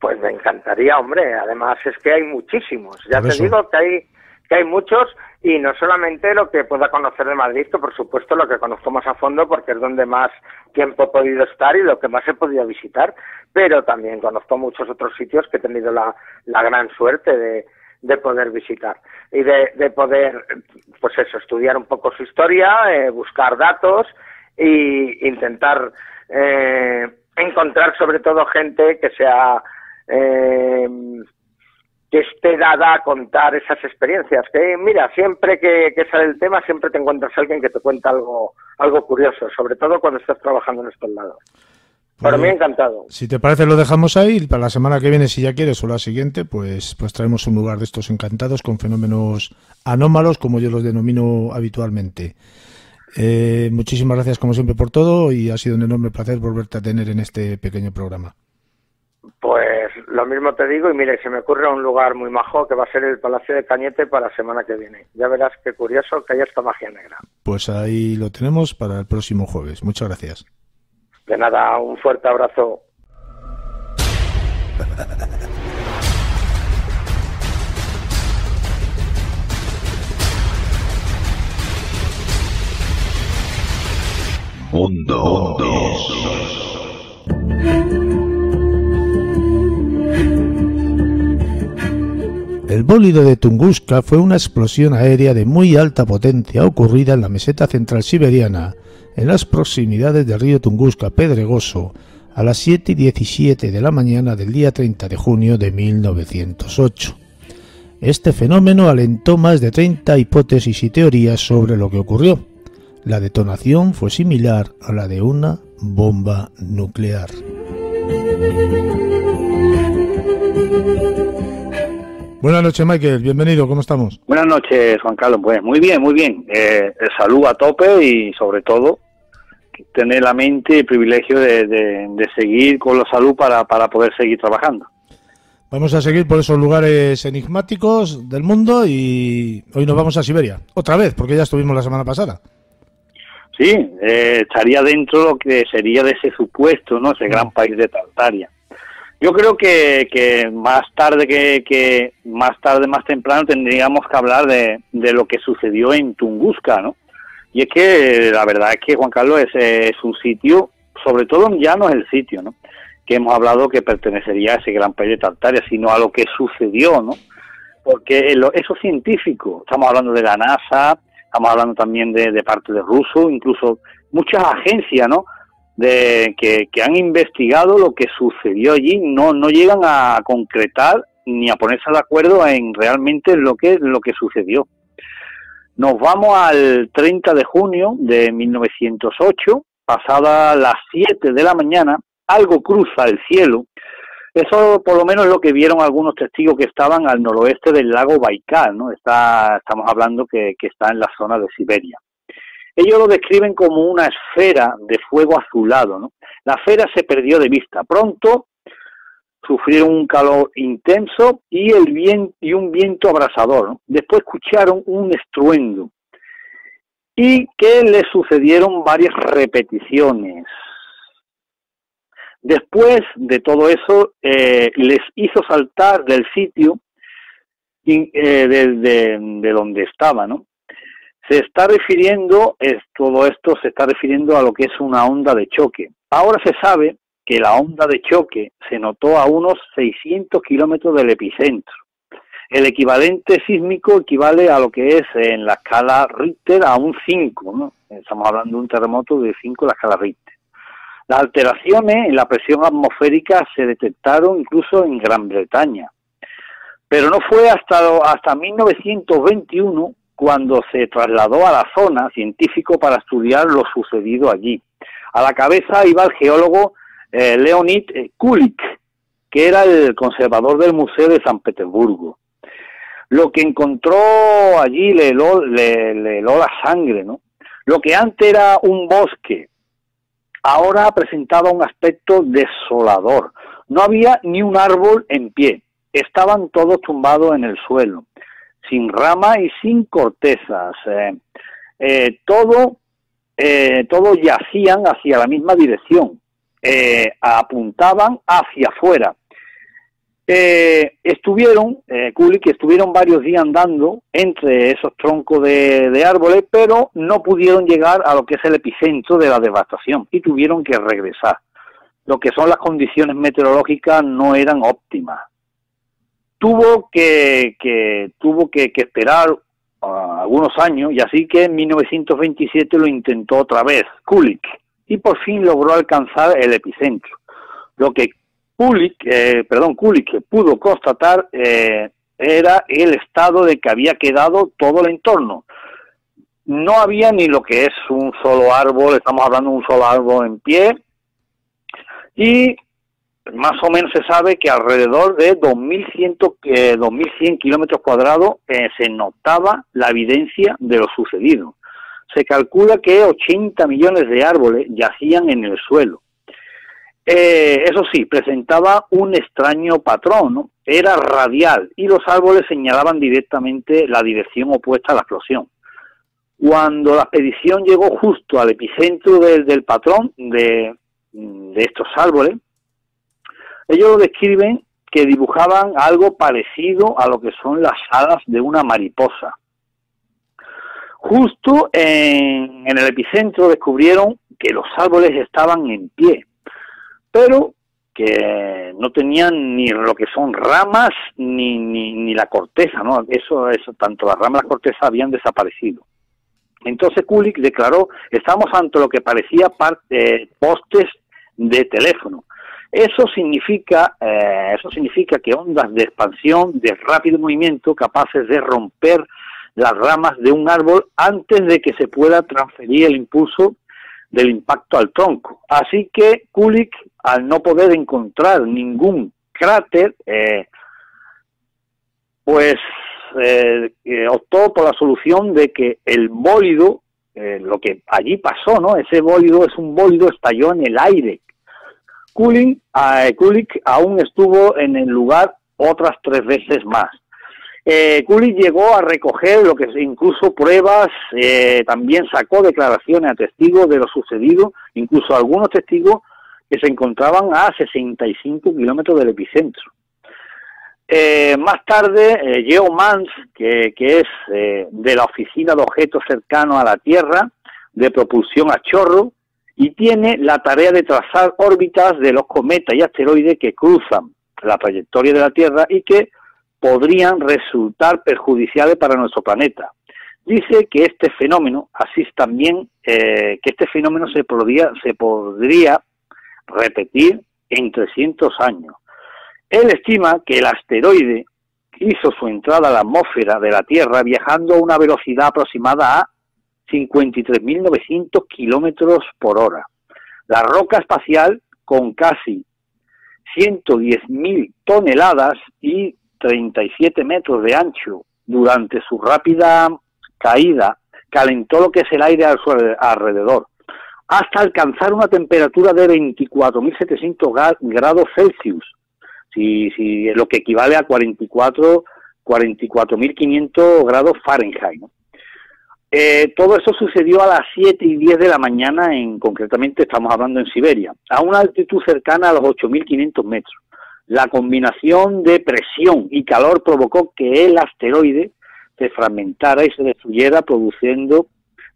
D: Pues me encantaría, hombre. Además es que hay muchísimos. Ya te digo que hay muchos, y no solamente lo que pueda conocer de Madrid, que por supuesto lo que conozco más a fondo porque es donde más tiempo he podido estar y lo que más he podido visitar, pero también conozco muchos otros sitios que he tenido la gran suerte de poder visitar y de poder, pues eso, estudiar un poco su historia, buscar datos e intentar encontrar sobre todo gente que sea que esté dada a contar esas experiencias. Que mira, siempre que sale el tema, siempre te encuentras a alguien que te cuenta algo curioso, sobre todo cuando estás trabajando en estos lados. Para mí encantado.
B: Si te parece, lo dejamos ahí. Para la semana que viene, si ya quieres, o la siguiente, pues traemos un lugar de estos encantados con fenómenos anómalos, como yo los denomino habitualmente. Muchísimas gracias, como siempre, por todo, y ha sido un enorme placer volverte a tener en este pequeño programa.
D: Pues lo mismo te digo, y mire, se me ocurre un lugar muy majo que va a ser el Palacio de Cañete para la semana que viene. Ya verás qué curioso que haya esta magia negra.
B: Pues ahí lo tenemos para el próximo jueves. Muchas gracias.
D: De nada, un fuerte abrazo.
A: Mundo.
B: El bólido de Tunguska fue una explosión aérea de muy alta potencia ocurrida en la meseta central siberiana, en las proximidades del río Tunguska Pedregoso, a las 7:17 de la mañana del día 30 de junio de 1908. Este fenómeno alentó más de 30 hipótesis y teorías sobre lo que ocurrió. La detonación fue similar a la de una bomba nuclear. Buenas noches, Michael, bienvenido, ¿cómo estamos?
E: Buenas noches, Juan Carlos, pues muy bien, muy bien. Salud a tope y sobre todo tener la mente y el privilegio de seguir con la salud para poder seguir trabajando.
B: Vamos a seguir por esos lugares enigmáticos del mundo y hoy nos vamos a Siberia, otra vez, porque ya estuvimos la semana pasada.
E: Sí, estaría dentro de lo que sería de ese supuesto, ¿no? Ese gran país de Tartaria. Yo creo que más tarde más temprano tendríamos que hablar de lo que sucedió en Tunguska, ¿no? Y es que la verdad es que, Juan Carlos, es un sitio, sobre todo ya no es el sitio, ¿no?, que hemos hablado que pertenecería a ese gran país de Tartaria, sino a lo que sucedió, ¿no? Porque esos científicos, estamos hablando de la NASA, estamos hablando también de parte de rusos, incluso muchas agencias, ¿no?, que han investigado lo que sucedió allí, no llegan a concretar ni a ponerse de acuerdo en realmente lo que sucedió. Nos vamos al 30 de junio de 1908, pasadas las 7 de la mañana, algo cruza el cielo. Eso por lo menos es lo que vieron algunos testigos que estaban al noroeste del lago Baikal, ¿no? Estamos hablando que está en la zona de Siberia. Ellos lo describen como una esfera de fuego azulado, ¿no? La esfera se perdió de vista. Pronto sufrieron un calor intenso y un viento abrasador, ¿no? Después escucharon un estruendo y que le sucedieron varias repeticiones. Después de todo eso, les hizo saltar del sitio de donde estaba, ¿no? Todo esto se está refiriendo a lo que es una onda de choque. Ahora se sabe que la onda de choque se notó a unos 600 kilómetros del epicentro. El equivalente sísmico equivale a lo que es en la escala Richter a un 5, ¿no? Estamos hablando de un terremoto de 5 en la escala Richter. Las alteraciones en la presión atmosférica se detectaron incluso en Gran Bretaña. Pero no fue hasta 1921 cuando se trasladó a la zona científico para estudiar lo sucedido allí. A la cabeza iba el geólogo Leonid Kulik, que era el conservador del Museo de San Petersburgo. Lo que encontró allí le heló la sangre, ¿no? Lo que antes era un bosque, ahora presentaba un aspecto desolador. No había ni un árbol en pie, estaban todos tumbados en el suelo, sin ramas y sin cortezas. Todos yacían hacia la misma dirección, apuntaban hacia afuera. Kulik estuvieron varios días andando entre esos troncos de árboles, pero no pudieron llegar a lo que es el epicentro de la devastación y tuvieron que regresar. Lo que son las condiciones meteorológicas no eran óptimas. Tuvo que esperar algunos años, y así que en 1927 lo intentó otra vez Kulik y por fin logró alcanzar el epicentro. Lo que Kulik pudo constatar era el estado de que había quedado todo el entorno. No había ni lo que es un solo árbol, estamos hablando de un solo árbol en pie, y más o menos se sabe que alrededor de 2.100 kilómetros cuadrados se notaba la evidencia de lo sucedido. Se calcula que 80 millones de árboles yacían en el suelo. Eso sí, presentaba un extraño patrón, ¿no? Era radial y los árboles señalaban directamente la dirección opuesta a la explosión. Cuando la expedición llegó justo al epicentro del patrón de estos árboles, ellos lo describen que dibujaban algo parecido a lo que son las alas de una mariposa. Justo en el epicentro descubrieron que los árboles estaban en pie, pero que no tenían ni lo que son ramas ni la corteza, ¿no? Eso, tanto las ramas y la corteza habían desaparecido. Entonces Kulik declaró: estamos ante lo que parecía postes de teléfono. Eso significa que ondas de expansión de rápido movimiento capaces de romper las ramas de un árbol antes de que se pueda transferir el impulso del impacto al tronco. Así que Kulik, al no poder encontrar ningún cráter, optó por la solución de que el bólido, lo que allí pasó, ¿no? Ese bólido es un bólido, estalló en el aire. Kulik aún estuvo en el lugar otras 3 veces más. Kulik llegó a recoger lo que incluso pruebas, también sacó declaraciones a testigos de lo sucedido, incluso algunos testigos que se encontraban a 65 kilómetros del epicentro. Más tarde, Geo Mans, que es de la Oficina de Objetos Cercanos a la Tierra, de propulsión a chorro, y tiene la tarea de trazar órbitas de los cometas y asteroides que cruzan la trayectoria de la Tierra y que podrían resultar perjudiciales para nuestro planeta. Dice que este fenómeno, así también, que este fenómeno se podría repetir en 300 años. Él estima que el asteroide hizo su entrada a la atmósfera de la Tierra viajando a una velocidad aproximada a 53.900 kilómetros por hora. La roca espacial, con casi 110.000 toneladas y 37 metros de ancho, durante su rápida caída, calentó lo que es el aire a su alrededor, hasta alcanzar una temperatura de 24.700 grados Celsius, si lo que equivale a 44.500 grados Fahrenheit, ¿no? Todo eso sucedió a las 7:10 de la mañana, concretamente estamos hablando en Siberia, a una altitud cercana a los 8.500 metros. La combinación de presión y calor provocó que el asteroide se fragmentara y se destruyera, produciendo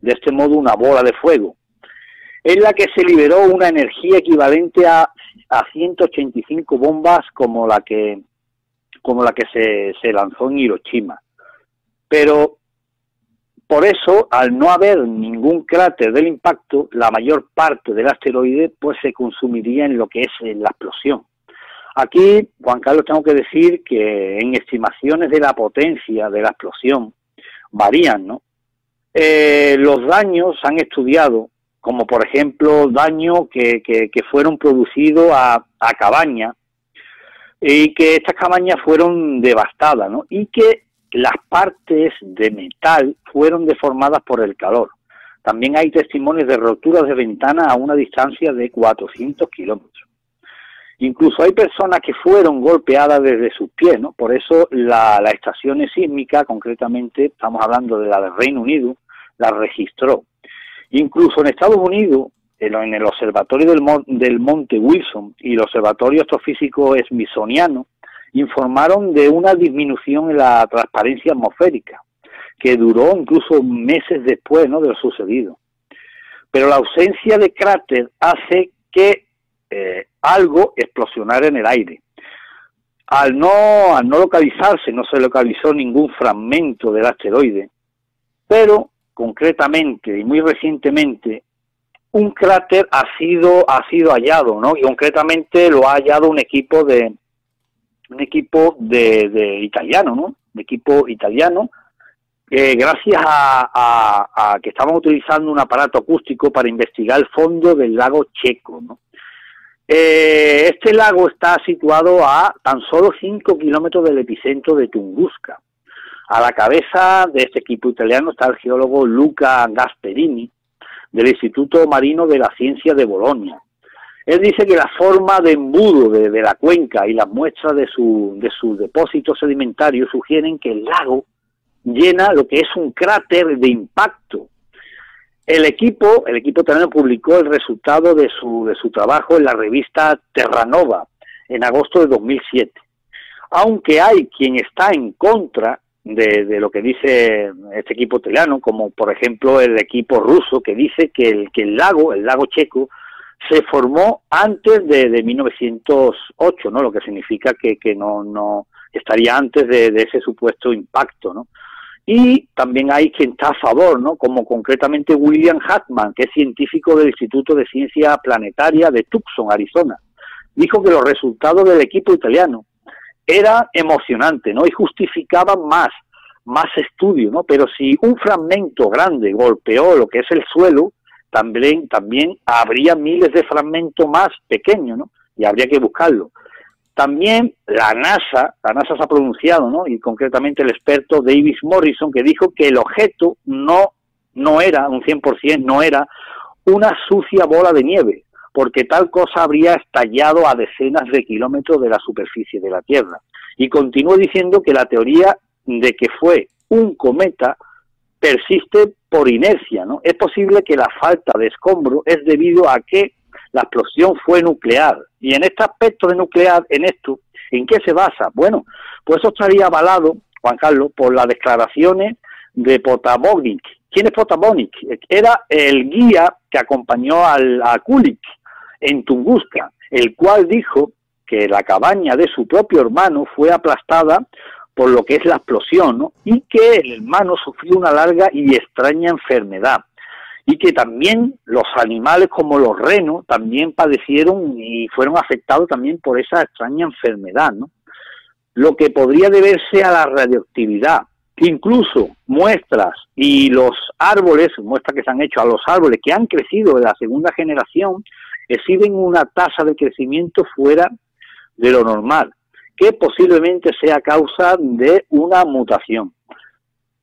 E: de este modo una bola de fuego, en la que se liberó una energía equivalente a 185 bombas como la que se lanzó en Hiroshima. Pero por eso, al no haber ningún cráter del impacto, la mayor parte del asteroide pues se consumiría en lo que es la explosión. Aquí, Juan Carlos, tengo que decir que en estimaciones de la potencia de la explosión varían, ¿no? Los daños se han estudiado, como por ejemplo daños que fueron producidos a cabañas, y que estas cabañas fueron devastadas, ¿no? Y que las partes de metal fueron deformadas por el calor. También hay testimonios de roturas de ventanas a una distancia de 400 kilómetros. Incluso hay personas que fueron golpeadas desde sus pies, ¿no? Por eso las estaciones sísmicas, concretamente estamos hablando de la del Reino Unido, la registró. Incluso en Estados Unidos, en el observatorio del Monte Wilson y el observatorio astrofísico smithsoniano, informaron de una disminución en la transparencia atmosférica, que duró incluso meses después, ¿no?, de lo sucedido. Pero la ausencia de cráter hace que algo explosionara en el aire. Al no localizarse, no se localizó ningún fragmento del asteroide, pero concretamente y muy recientemente un cráter ha sido hallado, ¿no? Y concretamente lo ha hallado un equipo de italiano, ¿no? Un equipo italiano, gracias a que estaban utilizando un aparato acústico para investigar el fondo del lago Checo, ¿no? Este lago está situado a tan solo 5 kilómetros del epicentro de Tunguska. A la cabeza de este equipo italiano está el geólogo Luca Gasperini, del Instituto Marino de la Ciencia de Bolonia. Él dice que la forma de embudo de la cuenca y las muestras de sus depósitos sedimentarios sugieren que el lago llena lo que es un cráter de impacto. El equipo italiano publicó el resultado de su trabajo en la revista Terranova en agosto de 2007. Aunque hay quien está en contra de lo que dice este equipo italiano, como por ejemplo el equipo ruso, que dice que el lago checo, se formó antes de 1908, ¿no? Lo que significa que no estaría antes de ese supuesto impacto, ¿no? Y también hay quien está a favor, ¿no? Como concretamente William Hartmann, que es científico del Instituto de Ciencia Planetaria de Tucson, Arizona. Dijo que los resultados del equipo italiano eran emocionantes, ¿no? Y justificaban más estudio, ¿no? Pero si un fragmento grande golpeó lo que es el suelo, también habría miles de fragmentos más pequeños, ¿no? Y habría que buscarlo. También la NASA se ha pronunciado, ¿no? Y concretamente el experto David Morrison, que dijo que el objeto no era un 100%, no era una sucia bola de nieve, porque tal cosa habría estallado a decenas de kilómetros de la superficie de la Tierra. Y continuó diciendo que la teoría de que fue un cometa persiste por inercia, ¿no? Es posible que la falta de escombro es debido a que la explosión fue nuclear. Y en este aspecto de nuclear, ¿en qué se basa? Bueno, pues eso estaría avalado, Juan Carlos, por las declaraciones de Potabonic. ¿Quién es Potabonic? Era el guía que acompañó a Kulik en Tunguska, el cual dijo que la cabaña de su propio hermano fue aplastada por lo que es la explosión, ¿no? Y que el hermano sufrió una larga y extraña enfermedad, y que también los animales como los renos también padecieron y fueron afectados también por esa extraña enfermedad, ¿no? Lo que podría deberse a la radioactividad, que incluso muestras y los árboles, muestras que se han hecho a los árboles que han crecido de la segunda generación, exhiben una tasa de crecimiento fuera de lo normal, que posiblemente sea causa de una mutación.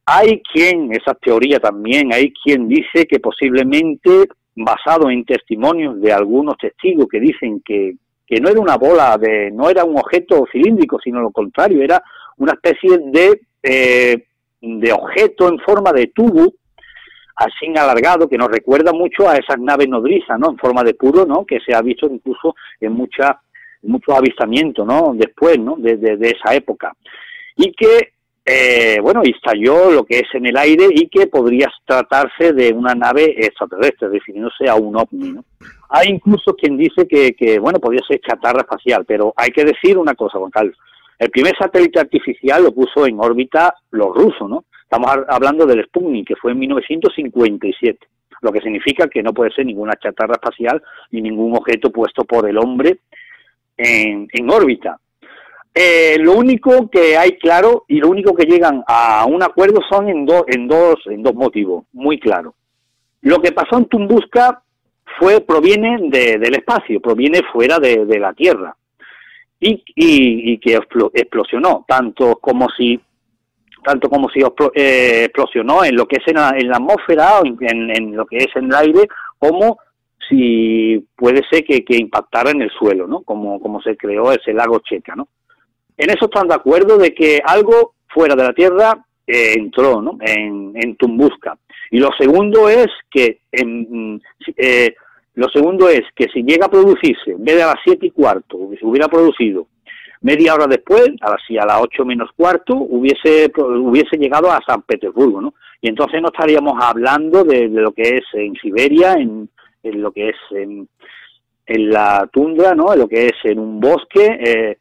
E: Hay esa teoría también, hay quien dice que posiblemente, basado en testimonios de algunos testigos que dicen que no era una bola, no era un objeto cilíndrico, sino lo contrario, era una especie de objeto en forma de tubo, así alargado, que nos recuerda mucho a esas naves nodrizas, ¿no? En forma de puro, ¿no? Que se ha visto incluso en muchos avistamientos, ¿no? Después, ¿no? De esa época. Y que, estalló lo que es en el aire y que podría tratarse de una nave extraterrestre, refiriéndose a un ovni, ¿no? Hay incluso quien dice que podría ser chatarra espacial, pero hay que decir una cosa, Juan Carlos. El primer satélite artificial lo puso en órbita los rusos, ¿no? Estamos hablando del Sputnik, que fue en 1957, lo que significa que no puede ser ninguna chatarra espacial ni ningún objeto puesto por el hombre en órbita. Lo único que hay claro y lo único que llegan a un acuerdo son en dos motivos muy claros. Lo que pasó en Tunguska proviene del espacio, proviene fuera de la Tierra y que explosionó tanto como si explosionó en lo que es en la atmósfera o en lo que es en el aire, como si puede ser que impactara en el suelo, ¿no? Como se creó ese lago Checa, ¿no? En eso están de acuerdo de que algo fuera de la Tierra entró, ¿no? En Tunguska. Y lo segundo es que si llega a producirse, en vez de a las 7:15, se hubiera producido media hora después, a las 8 menos cuarto, hubiese llegado a San Petersburgo, ¿no? Y entonces no estaríamos hablando de lo que es en Siberia, en lo que es en la tundra, ¿no? En lo que es en un bosque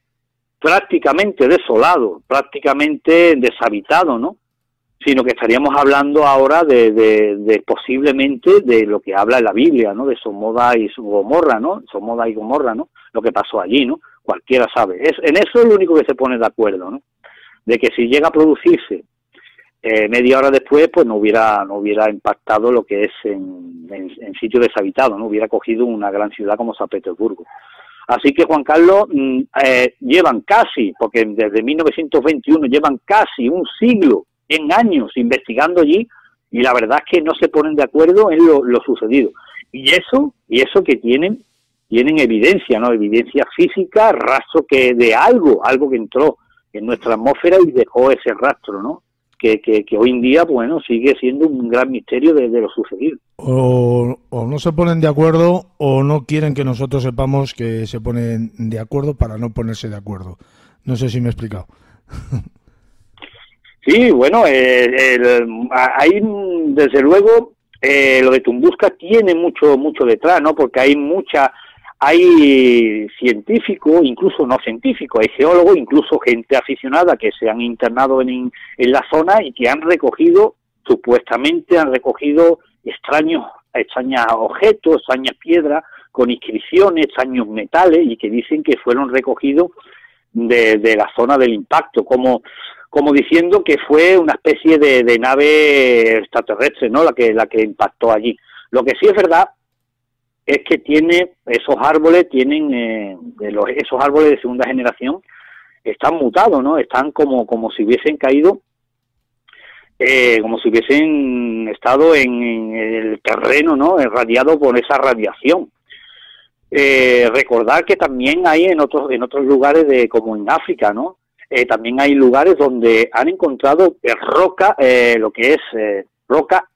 E: prácticamente desolado, prácticamente deshabitado, ¿no? Sino que estaríamos hablando ahora de posiblemente de lo que habla en la Biblia, ¿no? De Sodoma y Gomorra, ¿no? Sodoma y Gomorra, ¿no? Lo que pasó allí, ¿no? Cualquiera sabe. En eso es lo único que se pone de acuerdo, ¿no? De que si llega a producirse media hora después, pues no hubiera impactado lo que es en sitio deshabitado, ¿no? Hubiera cogido una gran ciudad como San Petersburgo. Así que, Juan Carlos, llevan casi, porque desde 1921 llevan casi un siglo, en años, investigando allí, y la verdad es que no se ponen de acuerdo en lo sucedido. Y eso que tienen evidencia, ¿no? Evidencia física, rastro de algo que entró en nuestra atmósfera y dejó ese rastro, ¿no? Que hoy en día, bueno, sigue siendo un gran misterio de lo sucedido.
B: O no se ponen de acuerdo o no quieren que nosotros sepamos que se ponen de acuerdo para no ponerse de acuerdo. No sé si me he explicado.
E: Sí, bueno, hay desde luego lo de Tunguska tiene mucho detrás, ¿no? Porque hay científicos, incluso no científicos, hay geólogos, incluso gente aficionada que se han internado en la zona y que supuestamente han recogido extraños objetos, extrañas piedras con inscripciones, extraños metales, y que dicen que fueron recogidos de la zona del impacto, como diciendo que fue una especie de nave extraterrestre, ¿no? La que impactó allí. Lo que sí es verdad es que esos árboles de segunda generación están mutados, ¿no? Están como si hubiesen caído, como si hubiesen estado en el terreno, ¿no? Irradiado por esa radiación. Recordar que también hay en otros lugares como en África, ¿no? También hay lugares donde han encontrado roca, lo que es roca,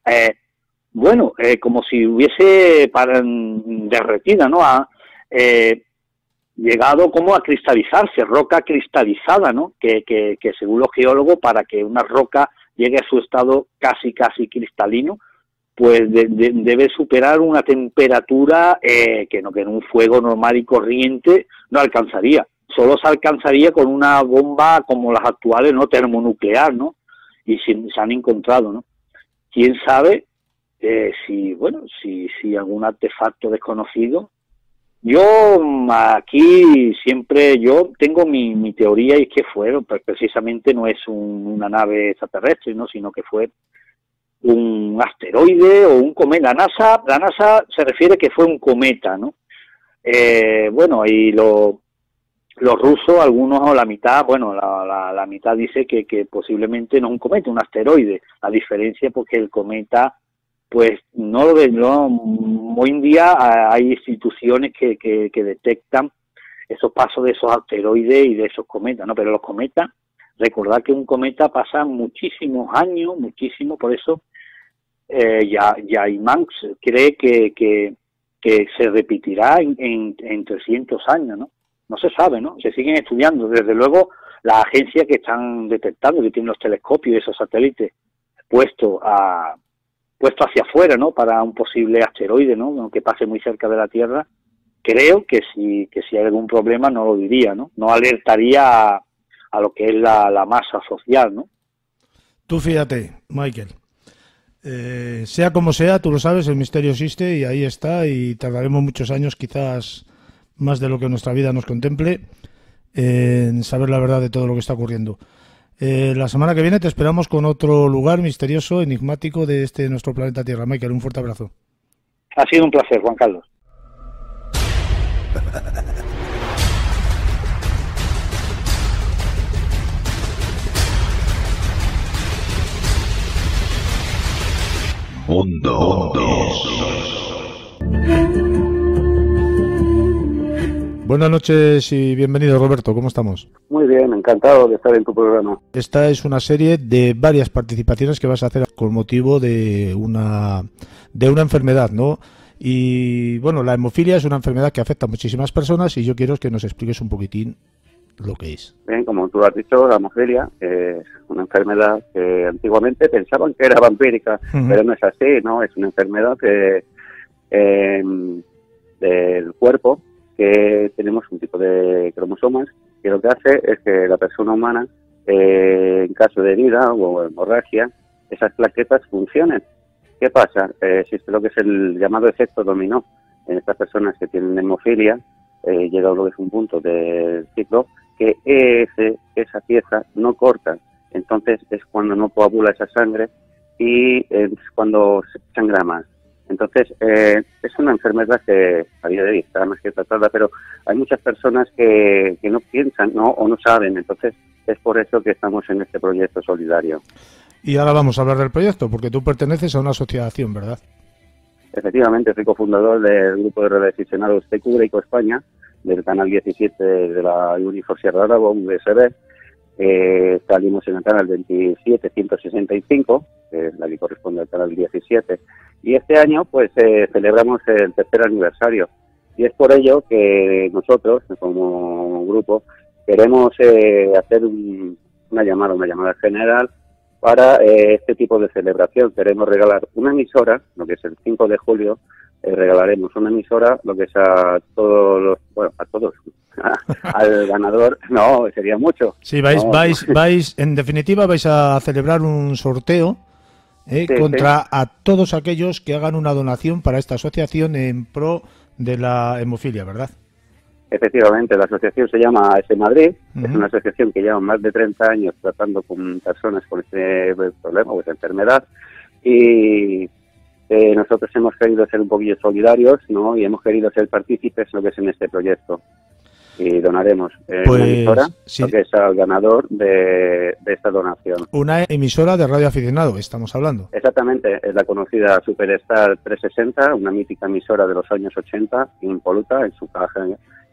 E: como si hubiese derretida, ¿no? Ha llegado como a cristalizarse, roca cristalizada, ¿no? Que según los geólogos, para que una roca llegue a su estado casi cristalino, pues debe superar una temperatura que en un fuego normal y corriente no alcanzaría. Solo se alcanzaría con una bomba como las actuales, ¿no? Termonuclear, ¿no? Y se han encontrado, ¿no? ¿Quién sabe si algún artefacto desconocido? Yo tengo mi teoría, y es que pues precisamente no es una nave extraterrestre, ¿no? Sino que fue un asteroide o un cometa. La NASA se refiere que fue un cometa, ¿no? Y los rusos, algunos, la mitad, la mitad dice que posiblemente no es un cometa, un asteroide. La diferencia porque el cometa, pues no lo ven, ¿no? Hoy en día hay instituciones que detectan esos pasos de esos asteroides y de esos cometas, ¿no? Pero los cometas, recordad que un cometa pasa muchísimos años, por eso Imán cree que se repetirá en 300 años, ¿no? No se sabe, ¿no? Se siguen estudiando. Desde luego, las agencias que están detectando, que tienen los telescopios y esos satélites puestos hacia afuera, ¿no? Para un posible asteroide, ¿no? Que pase muy cerca de la Tierra, creo que si hay algún problema no lo diría, ¿no? No alertaría a lo que es la masa social, ¿no?
B: Tú fíjate, Michael. Sea como sea, tú lo sabes, el misterio existe y ahí está, y tardaremos muchos años, quizás más de lo que nuestra vida nos contemple, en saber la verdad de todo lo que está ocurriendo. La semana que viene te esperamos con otro lugar misterioso, enigmático de nuestro planeta Tierra. Michael, un fuerte abrazo.
E: Ha sido un placer, Juan Carlos.
B: Buenas noches y bienvenido, Roberto. ¿Cómo estamos?
F: Muy bien, encantado de estar en tu programa.
B: Esta es una serie de varias participaciones que vas a hacer con motivo de una enfermedad, ¿no? Y bueno, la hemofilia es una enfermedad que afecta a muchísimas personas y yo quiero que nos expliques un poquitín lo que es.
F: Bien, como tú has dicho, la hemofilia es una enfermedad que antiguamente pensaban que era vampírica, pero no es así, ¿no? Es una enfermedad del cuerpo, que tenemos un tipo de cromosomas que lo que hace es que la persona humana, en caso de herida o hemorragia, esas plaquetas funcionen. ¿Qué pasa? Existe lo que es el llamado efecto dominó. En estas personas que tienen hemofilia, llega a lo que es un punto del ciclo que esa pieza no corta. Entonces es cuando no coagula esa sangre y es cuando se sangra más. Entonces, es una enfermedad que a día de hoy está más que tratada, pero hay muchas personas que no piensan, ¿no? O no saben. Entonces, es por eso que estamos en este proyecto solidario.
B: Y ahora vamos a hablar del proyecto, porque tú perteneces a una asociación, ¿verdad?
F: Efectivamente, soy cofundador del grupo de radioaficionados Tecúrico España, del canal 17 de la Unifor Sierra Aragón, USB. Salimos en el canal 27165, que es la que corresponde al canal 17, y este año pues celebramos el tercer aniversario, y es por ello que nosotros como grupo queremos hacer una llamada general para este tipo de celebración. Queremos regalar una emisora, lo que es el 5 de julio, regalaremos una emisora, lo que es a todos los, bueno, a todos, al ganador, no, sería mucho.
B: Sí, vais, en definitiva vais a celebrar un sorteo contra a todos aquellos que hagan una donación para esta asociación en pro de la hemofilia, ¿verdad?
F: Efectivamente, la asociación se llama AS Madrid, es una asociación que lleva más de 30 años tratando con personas con este problema o esta enfermedad, y nosotros hemos querido ser un poquillo solidarios, ¿no? Y hemos querido ser partícipes en lo que es en este proyecto. Y donaremos una emisora, sí, lo que es al ganador de esta donación.
B: Una emisora de radio aficionado, estamos hablando.
F: Exactamente, es la conocida Superstar 360, una mítica emisora de los años 80, impoluta en su caja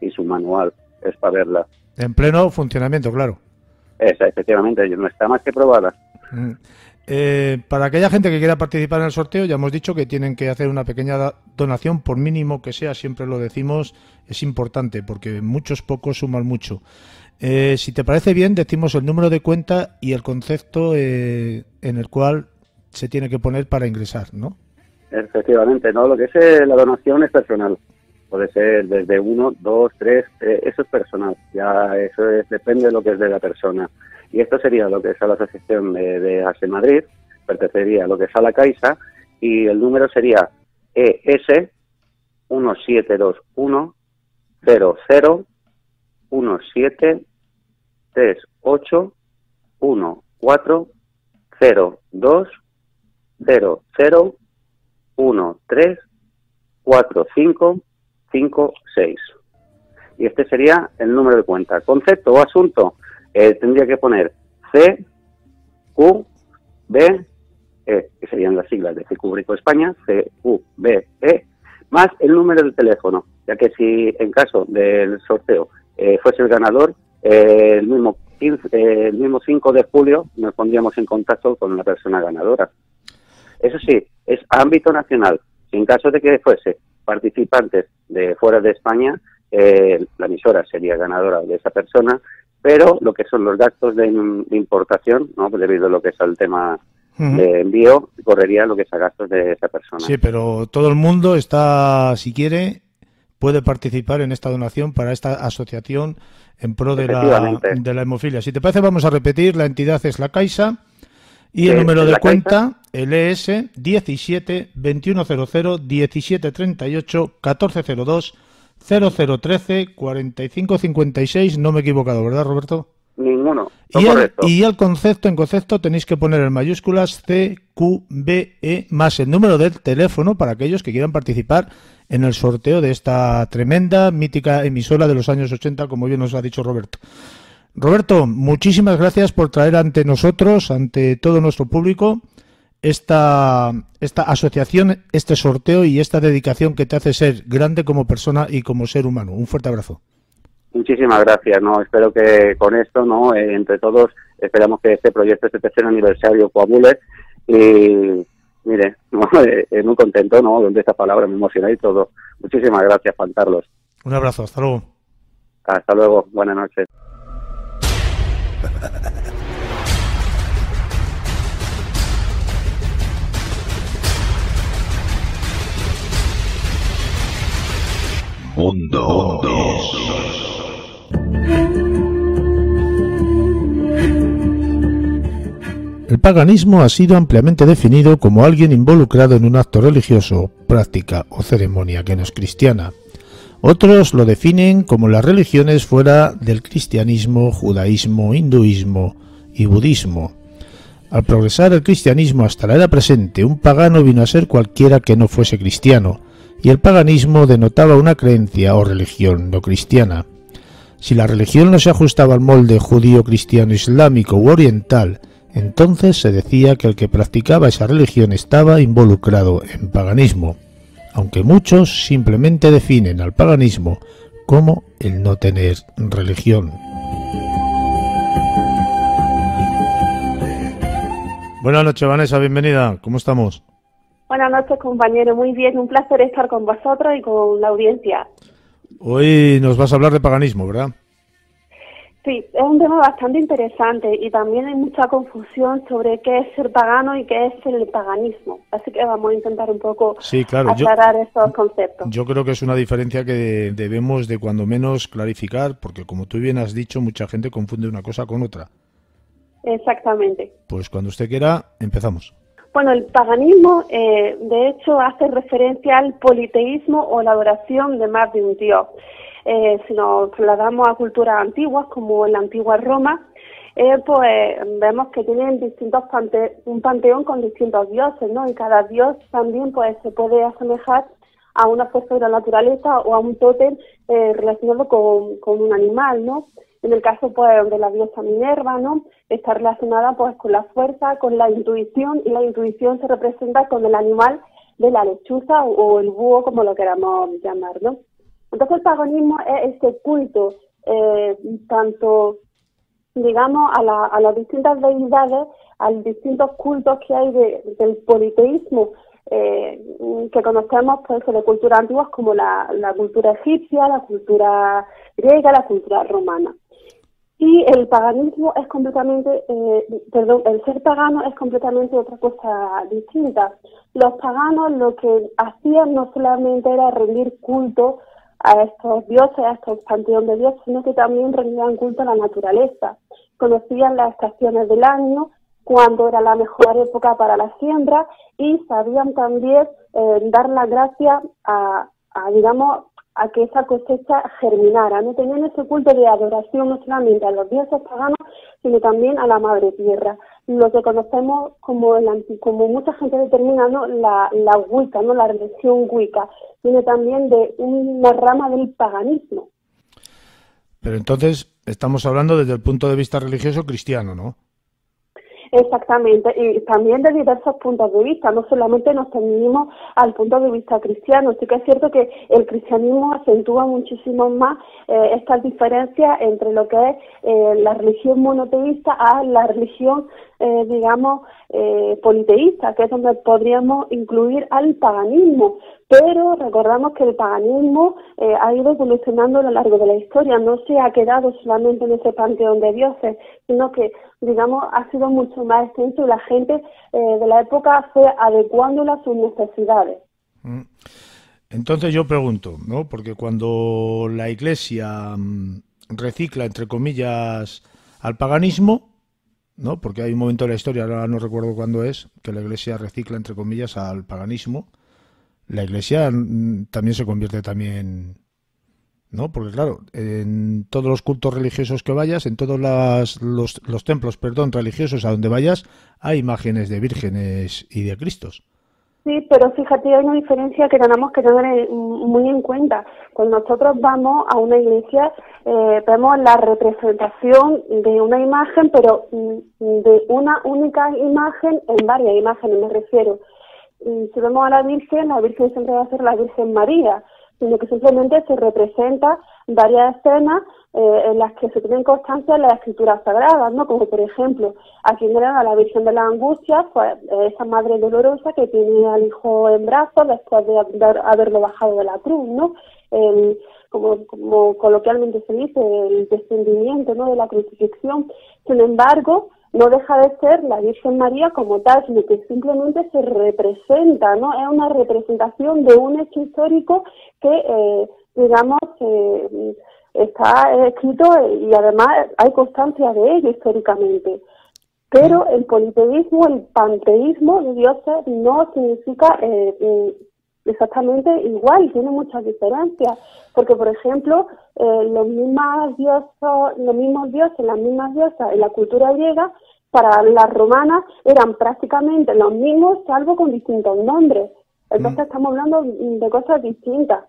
F: y su manual, es para verla.
B: En pleno funcionamiento, claro.
F: Efectivamente, no está más que probada.
B: Para aquella gente que quiera participar en el sorteo, ya hemos dicho que tienen que hacer una pequeña donación, por mínimo que sea, siempre lo decimos, es importante, porque muchos pocos suman mucho. Si te parece bien, decimos el número de cuenta y el concepto en el cual se tiene que poner para ingresar, ¿no?
F: Efectivamente, no, lo que es la donación es personal. Puede ser desde 1, 2, 3, eso es personal, ya eso depende de lo que es de la persona. Y esto sería lo que es a la asociación de AS Madrid, pertenecería a lo que es a la Caixa, y el número sería ES 1721 00 17 38 14 02 00 13 45 56. Y este sería el número de cuenta. Concepto o asunto, tendría que poner C, Q, B, E, que serían las siglas de CQ Brico España, C, Q, B, E, más el número de teléfono, ya que si en caso del sorteo fuese el ganador, el mismo 5 de julio nos pondríamos en contacto con la persona ganadora. Eso sí, es ámbito nacional. Si en caso de que fuese participantes de fuera de España, la emisora sería ganadora de esa persona, pero lo que son los gastos de importación, ¿no? Debido a lo que es el tema de envío, correría lo que es a gastos de esa persona.
B: Sí, pero todo el mundo está, si quiere, puede participar en esta donación para esta asociación en pro de la hemofilia. Si te parece, vamos a repetir, la entidad es la Caixa y el número de cuenta, el ES 17 2100 17 38 14 02 0013 45 56, no me he equivocado, ¿verdad, Roberto?
F: Ninguno.
B: Y el concepto, en concepto tenéis que poner en mayúsculas CQBE más el número del teléfono para aquellos que quieran participar en el sorteo de esta tremenda, mítica emisora de los años 80, como bien nos ha dicho Roberto. Roberto, muchísimas gracias por traer ante nosotros, ante todo nuestro público, esta asociación, este sorteo y esta dedicación que te hace ser grande como persona y como ser humano. Un fuerte abrazo.
F: Muchísimas gracias, ¿no? Espero que con esto, ¿no? Entre todos, esperamos que este proyecto, este tercer aniversario, coagule. Y mire, ¿no? Muy contento, ¿no? Donde esta palabra me emociona y todo. Muchísimas gracias, Juan Carlos.
B: Un abrazo, hasta luego.
F: Hasta luego, buenas noches.
A: Mundo.
B: El paganismo ha sido ampliamente definido como alguien involucrado en un acto religioso, práctica o ceremonia que no es cristiana. Otros lo definen como las religiones fuera del cristianismo, judaísmo, hinduismo y budismo. Al progresar el cristianismo hasta la era presente, un pagano vino a ser cualquiera que no fuese cristiano, y el paganismo denotaba una creencia o religión no cristiana. Si la religión no se ajustaba al molde judío, cristiano, islámico u oriental, entonces se decía que el que practicaba esa religión estaba involucrado en paganismo, aunque muchos simplemente definen al paganismo como el no tener religión. Buenas noches, Vanessa, bienvenida. ¿Cómo estamos?
G: Buenas noches, compañero. Muy bien, un placer estar con vosotros y con la audiencia.
B: Hoy nos vas a hablar de paganismo, ¿verdad?
G: Sí, es un tema bastante interesante y también hay mucha confusión sobre qué es ser pagano y qué es el paganismo. Así que vamos a intentar un poco aclarar esos conceptos.
B: Yo creo que es una diferencia que debemos de cuando menos clarificar, porque como tú bien has dicho, mucha gente confunde una cosa con otra.
G: Exactamente.
B: Pues cuando usted quiera, empezamos.
G: Bueno, el paganismo, de hecho, hace referencia al politeísmo o la adoración de más de un dios. Si nos trasladamos a culturas antiguas, como en la antigua Roma, pues vemos que tienen un panteón con distintos dioses, ¿no? Y cada dios también pues se puede asemejar a una fuerza de la naturaleza o a un tótem relacionado con un animal, ¿no? En el caso pues de la diosa Minerva, ¿no? Está relacionada pues con la fuerza, con la intuición, y la intuición se representa con el animal de la lechuza o el búho, como lo queramos llamar, ¿no? Entonces el paganismo es este culto, tanto, digamos, a las distintas deidades, a los distintos cultos que hay del politeísmo, que conocemos pues de culturas antiguas como la cultura egipcia, la cultura griega, la cultura romana. Y el paganismo es completamente, el ser pagano es completamente otra cosa distinta. Los paganos lo que hacían no solamente era rendir culto a estos dioses, a estos panteones de dioses, sino que también rendían culto a la naturaleza. Conocían las estaciones del año, cuándo era la mejor época para la siembra, y sabían también dar la gracia a que esa cosecha germinara. No tenían ese culto de adoración no solamente a los dioses paganos, sino también a la madre tierra. Lo que conocemos como mucha gente determina, ¿no? la Wicca, ¿no? La religión Wicca, viene también de una rama del paganismo.
B: Pero entonces estamos hablando desde el punto de vista religioso cristiano, ¿no?
G: Exactamente, y también de diversos puntos de vista, no solamente nos ceñimos al punto de vista cristiano. Sí que es cierto que el cristianismo acentúa muchísimo más estas diferencias entre lo que es la religión monoteísta a la religión, politeísta, que es donde podríamos incluir al paganismo. Pero recordamos que el paganismo ha ido evolucionando a lo largo de la historia, no se ha quedado solamente en ese panteón de dioses, sino que, ha sido mucho más extenso y la gente de la época fue adecuándola a sus necesidades.
B: Entonces yo pregunto, ¿no? Porque cuando la Iglesia recicla, entre comillas, al paganismo, ¿no? Porque hay un momento en la historia, ahora no recuerdo cuándo es, que la Iglesia recicla, entre comillas, al paganismo. La Iglesia también se convierte ¿no? Porque claro, en todos los cultos religiosos que vayas, en todos los templos, religiosos a donde vayas, hay imágenes de vírgenes y de Cristos.
G: Sí, pero fíjate, hay una diferencia que tenemos que tener muy en cuenta. Cuando nosotros vamos a una iglesia, vemos la representación de una imagen, pero de una única imagen en varias imágenes, me refiero. Si vemos a la Virgen siempre va a ser la Virgen María, sino que simplemente se representa varias escenas en las que se tienen constancia en las escrituras sagradas, ¿no? Como por ejemplo, aquí en Granada la Virgen de la Angustia, pues esa madre dolorosa que tiene al hijo en brazos después de haberlo bajado de la cruz, ¿no? Como coloquialmente se dice, el descendimiento, ¿no? De la crucifixión. Sin embargo, no deja de ser la Virgen María como tal, sino que simplemente se representa, ¿no? Es una representación de un hecho histórico que, está escrito y además hay constancia de ello históricamente. Pero el politeísmo, el panteísmo de dioses no significa exactamente igual, tiene muchas diferencias, porque por ejemplo los mismos dioses, las mismas diosas en la cultura griega, para las romanas eran prácticamente los mismos, salvo con distintos nombres. Entonces estamos hablando de cosas distintas.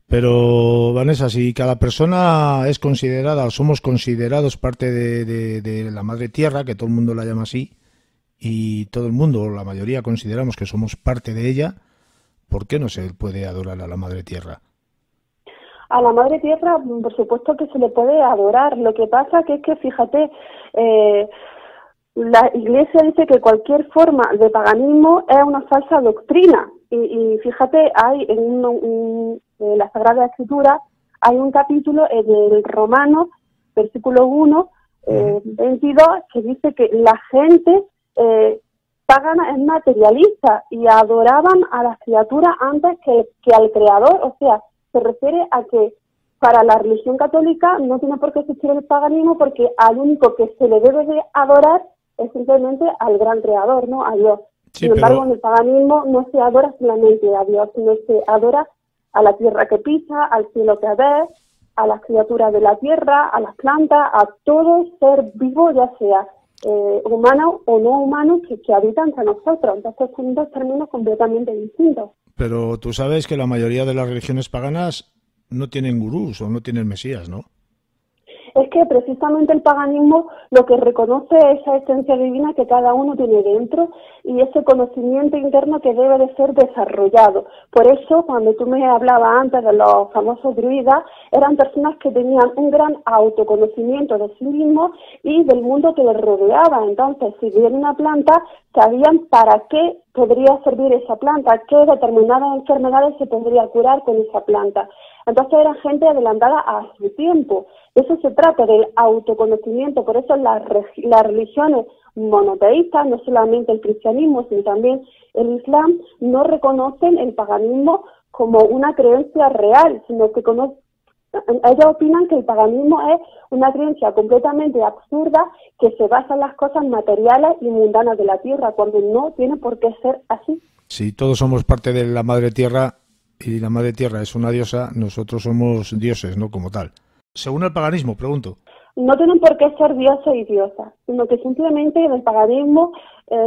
B: Pero Vanessa, si cada persona es considerada o somos considerados parte de la Madre Tierra, que todo el mundo la llama así, y todo el mundo, o la mayoría, consideramos que somos parte de ella, ¿por qué no se puede adorar a la Madre Tierra?
G: A la Madre Tierra, por supuesto que se le puede adorar. Lo que pasa que es que, fíjate, la Iglesia dice que cualquier forma de paganismo es una falsa doctrina. Y fíjate, hay en la Sagrada Escritura hay un capítulo en el Romanos versículo 1, 22, que dice que la gente pagana es materialista y adoraban a las criaturas antes que al Creador. O sea, se refiere a que para la religión católica no tiene por qué existir el paganismo, porque al único que se le debe de adorar es simplemente al gran Creador, ¿no? A Dios.
B: Sí,
G: Sin embargo, en el paganismo no se adora solamente a Dios, sino se adora a la tierra que pisa, al cielo que ves, a las criaturas de la tierra, a las plantas, a todo ser vivo, ya sea humano o no humano, que habita entre nosotros. Entonces son dos términos completamente distintos.
B: Pero tú sabes que la mayoría de las religiones paganas no tienen gurús o no tienen mesías, ¿no?
G: Es que precisamente el paganismo lo que reconoce es esa esencia divina que cada uno tiene dentro y ese conocimiento interno que debe de ser desarrollado. Por eso, cuando tú me hablabas antes de los famosos druidas, eran personas que tenían un gran autoconocimiento de sí mismos y del mundo que les rodeaba. Entonces, si veían una planta, sabían para qué podría servir esa planta, qué determinadas enfermedades se podría curar con esa planta. Entonces era gente adelantada a su tiempo. Eso se trata del autoconocimiento. Por eso las religiones monoteístas, no solamente el cristianismo, sino también el islam, no reconocen el paganismo como una creencia real, sino que ellos opinan que el paganismo es una creencia completamente absurda que se basa en las cosas materiales y mundanas de la tierra, cuando no tiene por qué ser así.
B: Si todos somos parte de la Madre Tierra y la Madre Tierra es una diosa, nosotros somos dioses, ¿no? Como tal. Según el paganismo, pregunto.
G: No tienen por qué ser dioses y diosas, sino que simplemente en el paganismo,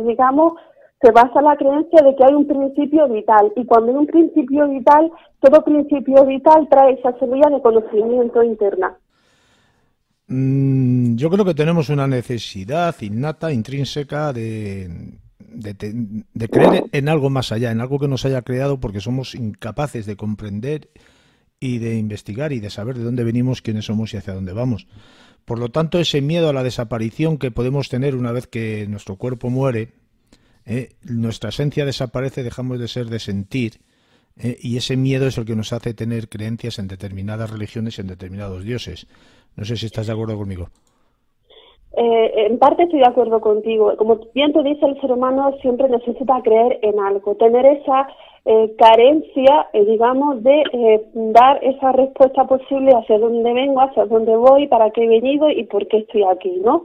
G: digamos, se basa la creencia de que hay un principio vital, y cuando hay un principio vital, todo principio vital trae esa semilla de conocimiento interna.
B: Yo creo que tenemos una necesidad innata, intrínseca de creer en algo más allá, en algo que nos haya creado, porque somos incapaces de comprender y de investigar y de saber de dónde venimos, quiénes somos y hacia dónde vamos. Por lo tanto, ese miedo a la desaparición que podemos tener una vez que nuestro cuerpo muere, nuestra esencia desaparece, dejamos de ser, de sentir, y ese miedo es el que nos hace tener creencias en determinadas religiones y en determinados dioses. No sé si estás de acuerdo conmigo.
G: En parte estoy de acuerdo contigo. Como bien te dice, el ser humano siempre necesita creer en algo, tener esa carencia, digamos, de dar esa respuesta posible hacia dónde vengo, hacia dónde voy, para qué he venido y por qué estoy aquí, ¿no?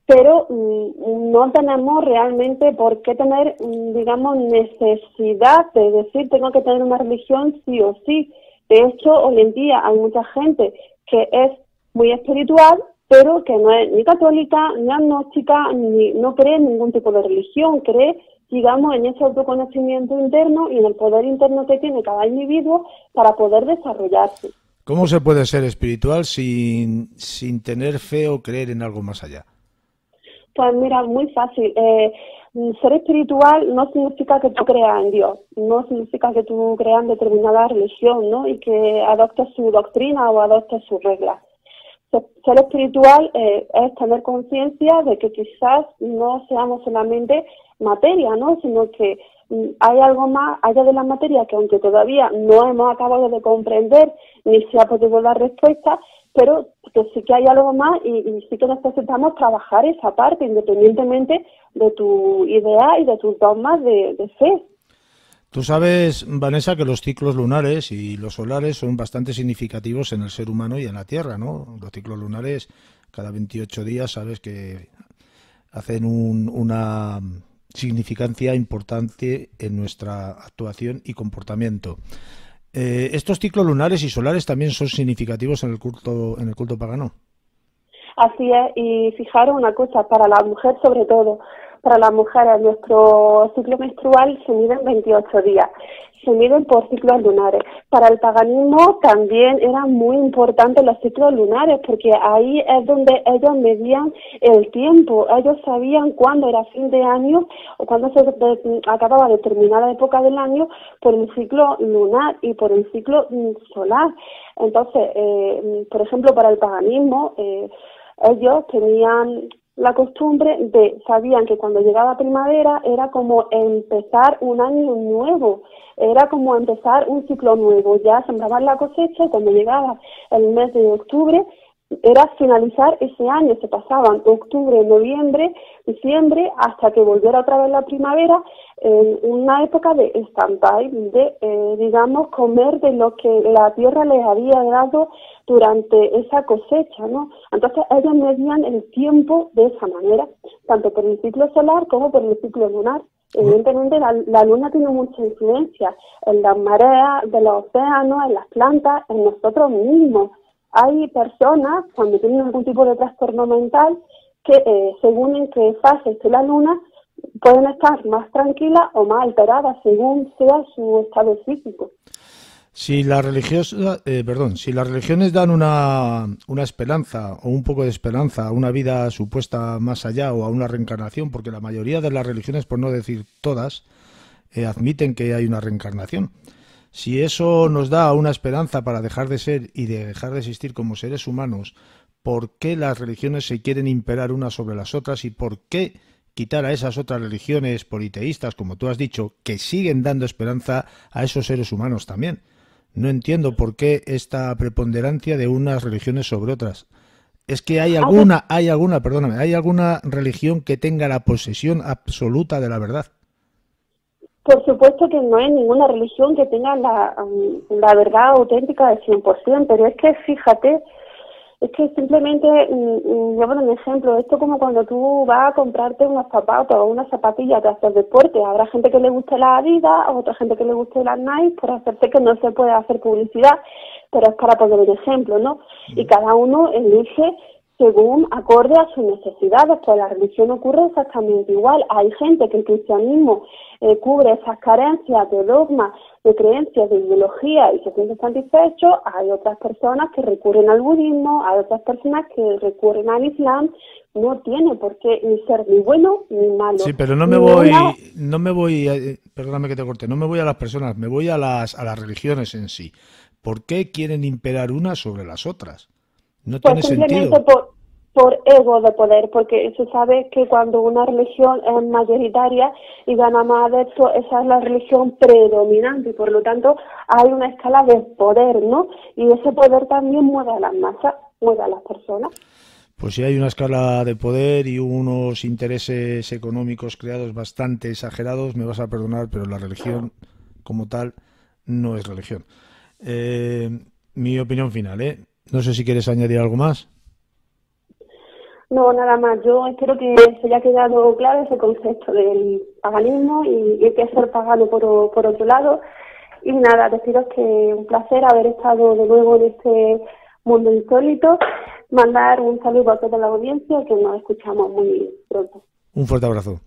G: Pero no tenemos realmente por qué tener, digamos, necesidad de decir tengo que tener una religión sí o sí. De hecho, hoy en día hay mucha gente que es muy espiritual, pero que no es ni católica, ni agnóstica, ni no cree en ningún tipo de religión, cree, digamos, en ese autoconocimiento interno y en el poder interno que tiene cada individuo para poder desarrollarse.
B: ¿Cómo se puede ser espiritual sin tener fe o creer en algo más allá?
G: Pues mira, muy fácil. Ser espiritual no significa que tú creas en Dios, no significa que tú creas en determinada religión, ¿no? Y que adoptes su doctrina o adoptes sus reglas. Ser espiritual es tener conciencia de que quizás no seamos solamente materia, ¿no? Sino que hay algo más allá de la materia que, aunque todavía no hemos acabado de comprender ni se ha podido dar respuesta, pero que sí que hay algo más y sí que necesitamos trabajar esa parte independientemente de tu idea y de tus dogmas de fe.
B: Tú sabes, Vanessa, que los ciclos lunares y los solares son bastante significativos en el ser humano y en la Tierra, ¿no? Los ciclos lunares, cada 28 días, sabes que hacen una significancia importante en nuestra actuación y comportamiento. ¿Estos ciclos lunares y solares también son significativos en el culto pagano?
G: Así es, y fijaros una cosa, para la mujer sobre todo, para las mujeres nuestro ciclo menstrual se mide en 28 días, se miden por ciclos lunares. Para el paganismo también eran muy importantes los ciclos lunares, porque ahí es donde ellos medían el tiempo, ellos sabían cuándo era fin de año o cuándo se acababa determinada época del año por el ciclo lunar y por el ciclo solar. Entonces, por ejemplo, para el paganismo, ellos tenían la costumbre sabían que cuando llegaba primavera era como empezar un año nuevo, era como empezar un ciclo nuevo, ya sembraban la cosecha y cuando llegaba el mes de octubre era finalizar ese año, se pasaban octubre, noviembre, diciembre, hasta que volviera otra vez la primavera, en una época de stand-by, de, digamos, comer de lo que la tierra les había dado durante esa cosecha, ¿no? Entonces ellos medían el tiempo de esa manera, tanto por el ciclo solar como por el ciclo lunar. Evidentemente la luna tiene mucha influencia en las mareas de los océanos, en las plantas, en nosotros mismos. Hay personas, cuando tienen algún tipo de trastorno mental, que según en qué fase esté la luna, pueden estar más tranquilas o más alteradas, según sea su estado físico.
B: Si las religiones dan una esperanza o un poco de esperanza a una vida supuesta más allá o a una reencarnación, porque la mayoría de las religiones, por no decir todas, admiten que hay una reencarnación. Si eso nos da una esperanza para dejar de ser y de dejar de existir como seres humanos, ¿por qué las religiones se quieren imperar unas sobre las otras y por qué quitar a esas otras religiones politeístas, como tú has dicho, que siguen dando esperanza a esos seres humanos también? No entiendo por qué esta preponderancia de unas religiones sobre otras. ¿Es que hay alguna religión que tenga la posesión absoluta de la verdad?
G: Por supuesto que no hay ninguna religión que tenga la verdad auténtica del 100%, pero es que fíjate, es que simplemente, yo pongo un ejemplo, esto como cuando tú vas a comprarte unos zapatos o unas zapatillas de hacer deporte, habrá gente que le guste la Adidas, o otra gente que le guste las Nike, por hacerte que no se puede hacer publicidad, pero es para poner un ejemplo, ¿no? Y cada uno elige según acorde a sus necesidades, pues la religión ocurre exactamente igual. Hay gente que el cristianismo cubre esas carencias de dogma, de creencias, de ideología y se sienten satisfechos. Hay otras personas que recurren al budismo, hay otras personas que recurren al islam. No tiene por qué ni ser ni bueno ni malo.
B: Sí, pero perdóname que te corte, no me voy a las personas, me voy a las religiones en sí. ¿Por qué quieren imperar unas sobre las otras? No tiene
G: simplemente
B: sentido.
G: Por ego de poder, porque se sabe que cuando una religión es mayoritaria y gana más adeptos, esa es la religión predominante y por lo tanto hay una escala de poder, ¿no? Y ese poder también mueve a las masas, mueve a las personas.
B: Pues si hay una escala de poder y unos intereses económicos creados bastante exagerados, me vas a perdonar, pero la religión como tal no es religión. Mi opinión final, No sé si quieres añadir algo más.
G: No, nada más. Yo espero que se haya quedado claro ese concepto del paganismo y que es ser pagano por otro lado. Y nada, deciros que un placer haber estado de nuevo en este mundo insólito. Mandar un saludo a toda la audiencia que nos escuchamos muy pronto.
B: Un fuerte abrazo.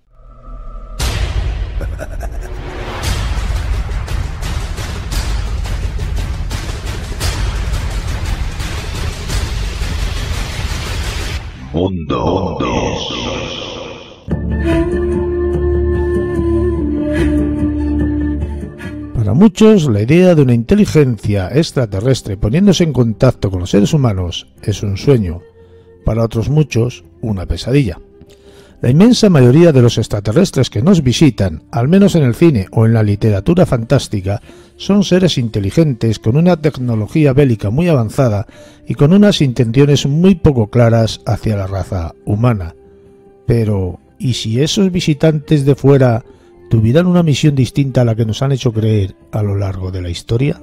A: Mundo.
B: Para muchos, la idea de una inteligencia extraterrestre poniéndose en contacto con los seres humanos es un sueño. Para otros muchos, una pesadilla. La inmensa mayoría de los extraterrestres que nos visitan, al menos en el cine o en la literatura fantástica, son seres inteligentes con una tecnología bélica muy avanzada y con unas intenciones muy poco claras hacia la raza humana. Pero, ¿y si esos visitantes de fuera tuvieran una misión distinta a la que nos han hecho creer a lo largo de la historia?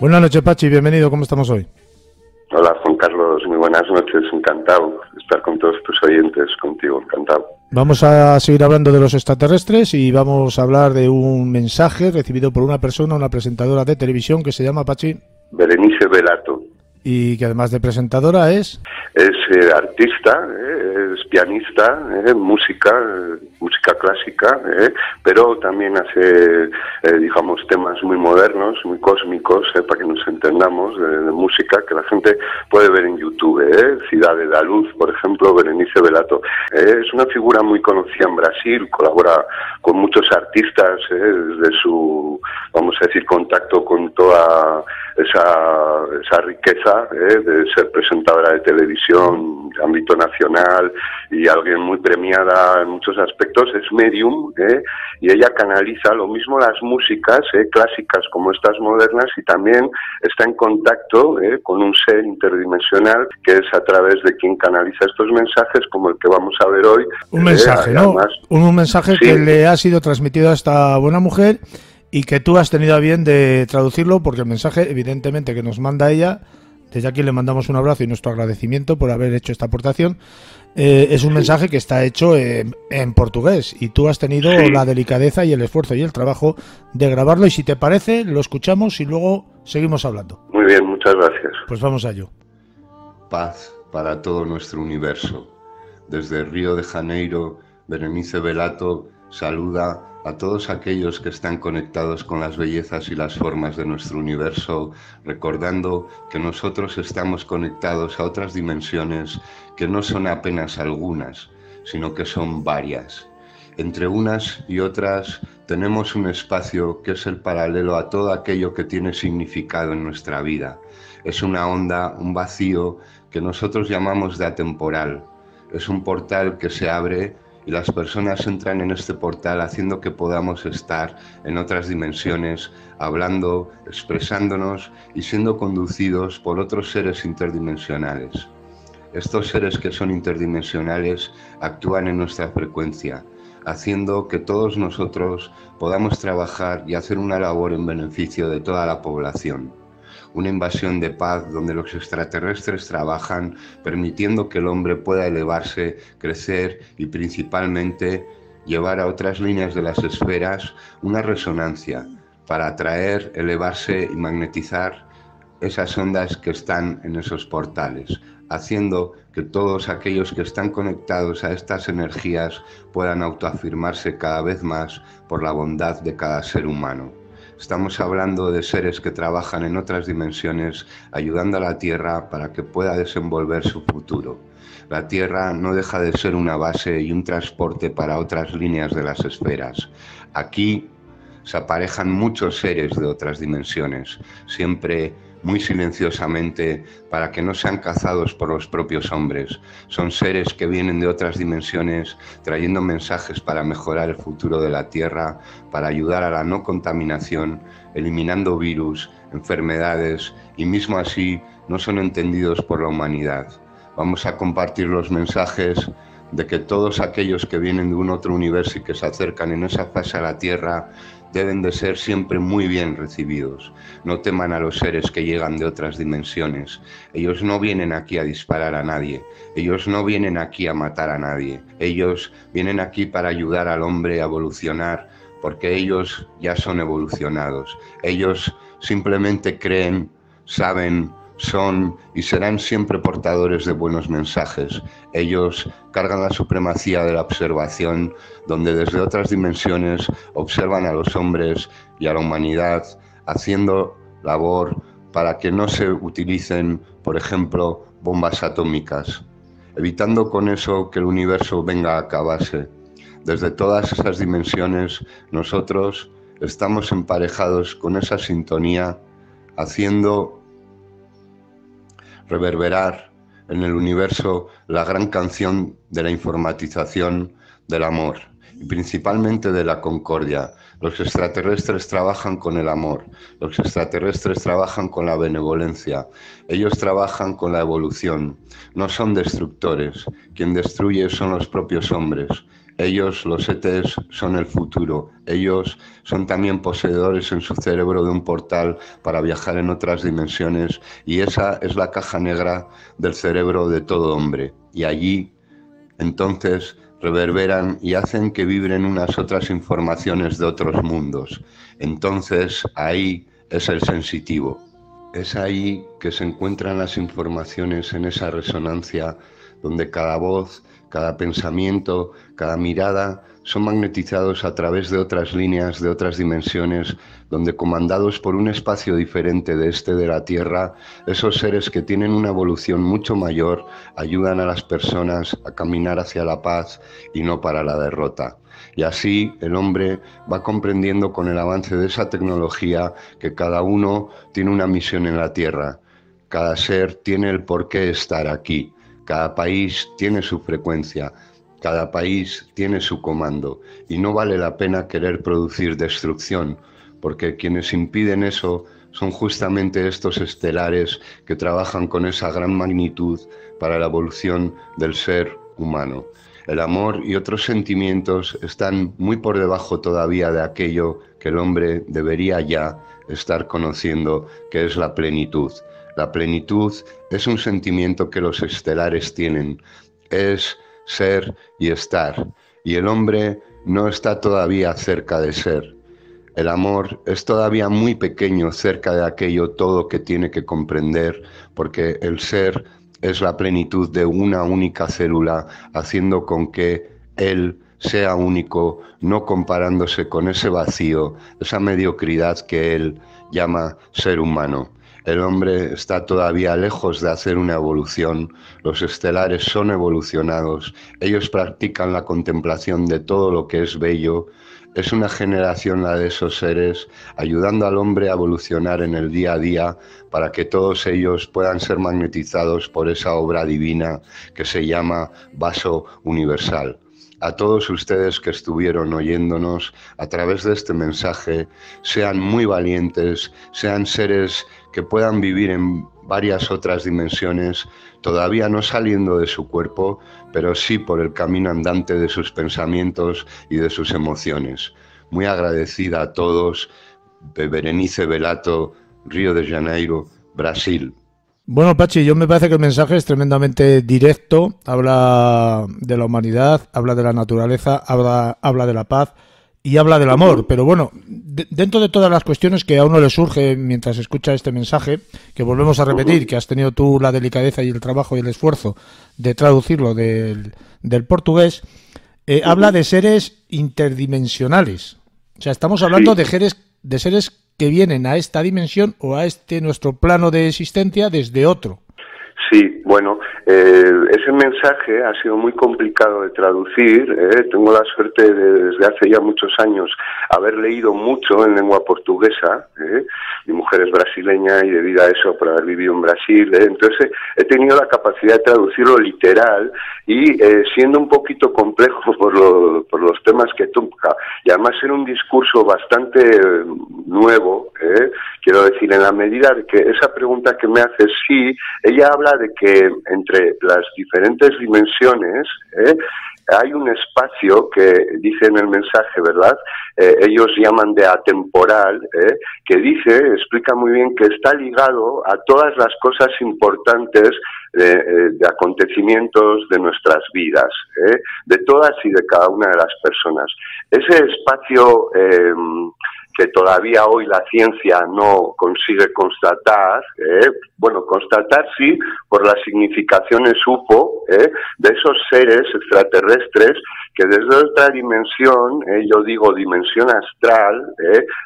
B: Buenas noches, Pachi, bienvenido, ¿cómo estamos hoy?
H: Hola, Juan Carlos, muy buenas noches, encantado de estar con todos tus oyentes, contigo, encantado.
B: Vamos a seguir hablando de los extraterrestres y vamos a hablar de un mensaje recibido por una persona, una presentadora de televisión que se llama, Pachi,
H: Berenice Velato.
B: Y que además de presentadora es
H: artista, es pianista, música clásica, pero también hace, digamos, temas muy modernos, muy cósmicos, para que nos entendamos, de música que la gente puede ver en YouTube. Cidade da Luz, por ejemplo, Berenice Velato. Es una figura muy conocida en Brasil, colabora con muchos artistas, desde su, vamos a decir, contacto con toda esa riqueza de ser presentadora de televisión de ámbito nacional y alguien muy premiada en muchos aspectos efectos, es medium, y ella canaliza lo mismo las músicas clásicas como estas modernas, y también está en contacto con un ser interdimensional que es a través de quien canaliza estos mensajes, como el que vamos a ver hoy.
B: Un mensaje, ¿no? Además, un mensaje que le ha sido transmitido a esta buena mujer y que tú has tenido a bien de traducirlo, porque el mensaje, evidentemente, que nos manda ella, desde aquí le mandamos un abrazo y nuestro agradecimiento por haber hecho esta aportación, es un mensaje que está hecho en portugués, y tú has tenido la delicadeza y el esfuerzo y el trabajo de grabarlo, y si te parece, lo escuchamos y luego seguimos hablando.
H: Muy bien, muchas gracias.
B: Pues vamos a ello.
I: Paz para todo nuestro universo. Desde Río de Janeiro, Berenice Velato saluda a todos aquellos que están conectados con las bellezas y las formas de nuestro universo, recordando que nosotros estamos conectados a otras dimensiones que no son apenas algunas, sino que son varias. Entre unas y otras tenemos un espacio que es el paralelo a todo aquello que tiene significado en nuestra vida. Es una onda, un vacío que nosotros llamamos de atemporal. Es un portal que se abre y las personas entran en este portal haciendo que podamos estar en otras dimensiones, hablando, expresándonos y siendo conducidos por otros seres interdimensionales. Estos seres que son interdimensionales actúan en nuestra frecuencia, haciendo que todos nosotros podamos trabajar y hacer una labor en beneficio de toda la población. Una invasión de paz donde los extraterrestres trabajan permitiendo que el hombre pueda elevarse, crecer y principalmente llevar a otras líneas de las esferas una resonancia para atraer, elevarse y magnetizar esas ondas que están en esos portales, haciendo que todos aquellos que están conectados a estas energías puedan autoafirmarse cada vez más por la bondad de cada ser humano. Estamos hablando de seres que trabajan en otras dimensiones, ayudando a la Tierra para que pueda desenvolver su futuro. La Tierra no deja de ser una base y un transporte para otras líneas de las esferas. Aquí se aparejan muchos seres de otras dimensiones, siempre muy silenciosamente para que no sean cazados por los propios hombres. Son seres que vienen de otras dimensiones trayendo mensajes para mejorar el futuro de la Tierra, para ayudar a la no contaminación, eliminando virus, enfermedades, y mismo así no son entendidos por la humanidad. Vamos a compartir los mensajes de que todos aquellos que vienen de un otro universo y que se acercan en esa fase a la Tierra deben de ser siempre muy bien recibidos. No teman a los seres que llegan de otras dimensiones. Ellos no vienen aquí a disparar a nadie. Ellos no vienen aquí a matar a nadie. Ellos vienen aquí para ayudar al hombre a evolucionar, porque ellos ya son evolucionados. Ellos simplemente creen, saben, son y serán siempre portadores de buenos mensajes. Ellos cargan la supremacía de la observación, donde desde otras dimensiones observan a los hombres y a la humanidad, haciendo labor para que no se utilicen, por ejemplo, bombas atómicas, evitando con eso que el universo venga a acabarse. Desde todas esas dimensiones, nosotros estamos emparejados con esa sintonía, haciendo reverberar en el universo la gran canción de la informatización del amor y principalmente de la concordia. Los extraterrestres trabajan con el amor, los extraterrestres trabajan con la benevolencia, ellos trabajan con la evolución, no son destructores, quien destruye son los propios hombres. Ellos, los ETs, son el futuro. Ellos son también poseedores en su cerebro de un portal para viajar en otras dimensiones, y esa es la caja negra del cerebro de todo hombre. Y allí, entonces, reverberan y hacen que vibren unas otras informaciones de otros mundos. Entonces, ahí es el sensitivo. Es ahí que se encuentran las informaciones en esa resonancia donde cada voz, cada pensamiento, cada mirada son magnetizados a través de otras líneas, de otras dimensiones, donde comandados por un espacio diferente de este de la Tierra, esos seres que tienen una evolución mucho mayor ayudan a las personas a caminar hacia la paz y no para la derrota. Y así el hombre va comprendiendo con el avance de esa tecnología que cada uno tiene una misión en la Tierra, cada ser tiene el por qué estar aquí. Cada país tiene su frecuencia, Cada país tiene su comando y no vale la pena querer producir destrucción, porque quienes impiden eso son justamente estos estelares que trabajan con esa gran magnitud para la evolución del ser humano. El amor y otros sentimientos están muy por debajo todavía de aquello que el hombre debería ya estar conociendo, que es la plenitud. La plenitud es un sentimiento que los estelares tienen, es ser y estar, y el hombre no está todavía cerca de ser. El amor es todavía muy pequeño cerca de aquello todo que tiene que comprender, porque el ser es la plenitud de una única célula, haciendo con que él sea único, no comparándose con ese vacío, esa mediocridad que él llama ser humano. El hombre está todavía lejos de hacer una evolución, los estelares son evolucionados, ellos practican la contemplación de todo lo que es bello. Es una generación la de esos seres, ayudando al hombre a evolucionar en el día a día para que todos ellos puedan ser magnetizados por esa obra divina que se llama vaso universal. A todos ustedes que estuvieron oyéndonos a través de este mensaje, sean muy valientes, sean seres que puedan vivir en varias otras dimensiones, todavía no saliendo de su cuerpo, pero sí por el camino andante de sus pensamientos y de sus emociones. Muy agradecida a todos, de Berenice Bellato, Río de Janeiro, Brasil.
B: Bueno, Pachi, yo me parece que el mensaje es tremendamente directo, habla de la humanidad, habla de la naturaleza, habla de la paz y habla del amor, pero bueno, dentro de todas las cuestiones que a uno le surge mientras escucha este mensaje, que volvemos a repetir, que has tenido tú la delicadeza y el trabajo y el esfuerzo de traducirlo del portugués, habla de seres interdimensionales, o sea, estamos hablando de seres que vienen a esta dimensión o a este nuestro plano de existencia desde otro.
H: Sí, bueno, ese mensaje ha sido muy complicado de traducir. Tengo la suerte de, desde hace ya muchos años, haber leído mucho en lengua portuguesa. Mi mujer es brasileña y debido a eso, por haber vivido en Brasil, entonces he tenido la capacidad de traducirlo literal y siendo un poquito complejo por los temas que toca, y además era un discurso bastante nuevo, quiero decir, en la medida de que esa pregunta que me hace, sí, ella habla de que entre las diferentes dimensiones hay un espacio que dice en el mensaje, ¿verdad? Ellos llaman de atemporal, que explica muy bien que está ligado a todas las cosas importantes de acontecimientos de nuestras vidas, de todas y de cada una de las personas. Ese espacio que todavía hoy la ciencia no consigue constatar, constatar sí por las significaciones UFO, de esos seres extraterrestres que desde otra dimensión, yo digo dimensión astral,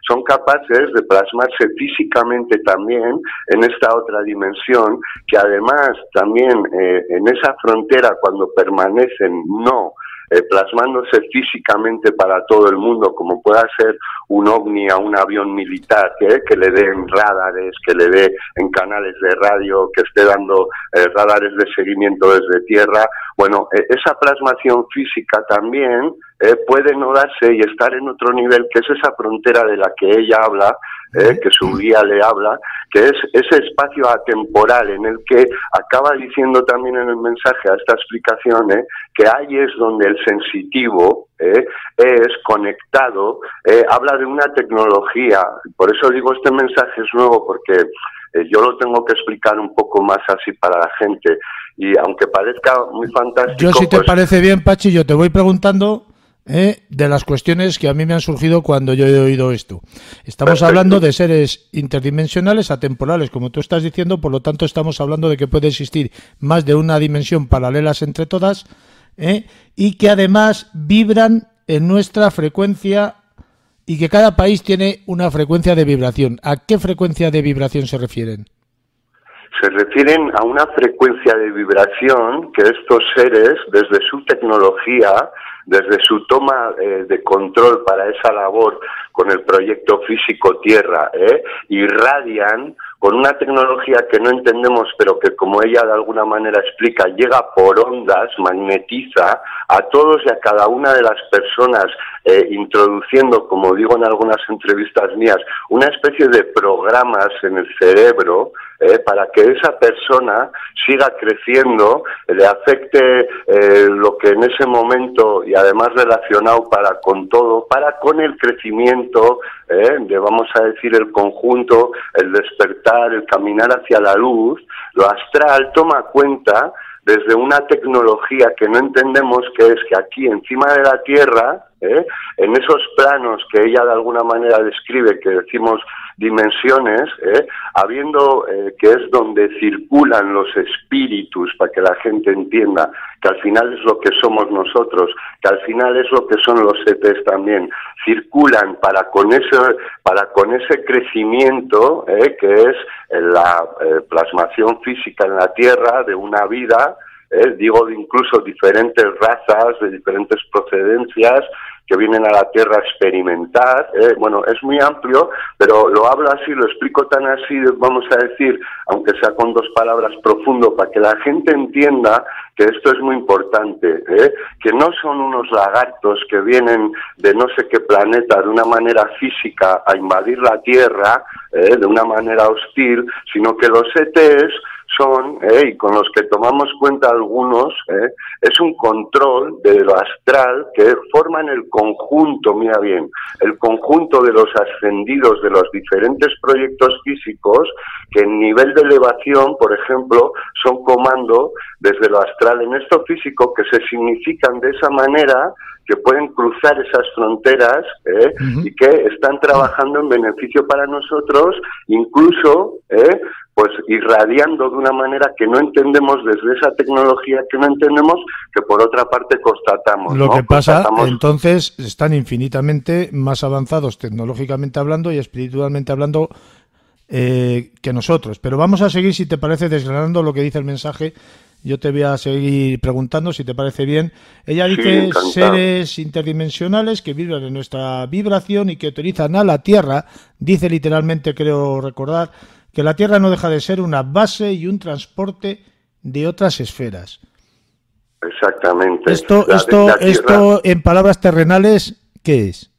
H: son capaces de plasmarse físicamente también en esta otra dimensión, que además también en esa frontera cuando permanecen plasmándose físicamente para todo el mundo, como pueda ser un ovni a un avión militar, que le dé en radares, que le dé en canales de radio, que esté dando radares de seguimiento desde tierra. Bueno, esa plasmación física también puede no darse y estar en otro nivel, que es esa frontera de la que ella habla, que su guía le habla, que es ese espacio atemporal en el que acaba diciendo también en el mensaje, a esta explicación, que ahí es donde el sensitivo es conectado, habla de una tecnología. Por eso digo, este mensaje es nuevo, porque yo lo tengo que explicar un poco más así para la gente, y aunque parezca muy fantástico...
B: Yo, si te parece bien, Pachi, yo te voy preguntando de las cuestiones que a mí me han surgido cuando yo he oído esto. Estamos hablando de seres interdimensionales, atemporales, como tú estás diciendo, por lo tanto estamos hablando de que puede existir más de una dimensión paralelas entre todas, y que además vibran en nuestra frecuencia y que cada país tiene una frecuencia de vibración. ¿A qué frecuencia de vibración se refieren?
H: Se refieren a una frecuencia de vibración que estos seres, desde su tecnología, desde su toma de control para esa labor con el proyecto físico Tierra, irradian con una tecnología que no entendemos, pero que, como ella de alguna manera explica, llega por ondas, magnetiza a todos y a cada una de las personas, introduciendo, como digo en algunas entrevistas mías, una especie de programas en el cerebro, para que esa persona siga creciendo, le afecte lo que en ese momento, y además relacionado para con todo, para con el crecimiento, de, vamos a decir, el conjunto, el despertar, el caminar hacia la luz. Lo astral toma cuenta desde una tecnología que no entendemos, que es que aquí encima de la Tierra, en esos planos que ella de alguna manera describe, que decimos dimensiones, habiendo que es donde circulan los espíritus, para que la gente entienda que al final es lo que somos nosotros, que al final es lo que son los ETs también, circulan para con ese crecimiento, que es la plasmación física en la Tierra de una vida, digo, de incluso diferentes razas, de diferentes procedencias, que vienen a la Tierra a experimentar. Bueno, es muy amplio, pero lo hablo así, lo explico tan así, vamos a decir, aunque sea con dos palabras, profundo, para que la gente entienda que esto es muy importante, que no son unos lagartos que vienen de no sé qué planeta de una manera física a invadir la Tierra, de una manera hostil, sino que los ETs son, y con los que tomamos cuenta algunos, es un control de lo astral que forman el conjunto, mira bien, el conjunto de los ascendidos de los diferentes proyectos físicos, que en nivel de elevación, por ejemplo, son comando desde lo astral en esto físico, que se significan de esa manera, que pueden cruzar esas fronteras, y que están trabajando en beneficio para nosotros, incluso pues irradiando de una manera que no entendemos, desde esa tecnología que no entendemos, que por otra parte constatamos.
B: Lo que pasa, entonces, están infinitamente más avanzados tecnológicamente hablando y espiritualmente hablando que nosotros. Pero vamos a seguir, si te parece, desgranando lo que dice el mensaje. Yo te voy a seguir preguntando, si te parece bien. Ella dice, sí, seres interdimensionales que vibran en nuestra vibración y que utilizan a la Tierra. Dice literalmente, creo recordar, que la Tierra no deja de ser una base y un transporte de otras esferas.
H: Exactamente.
B: Esto en palabras terrenales, ¿qué es?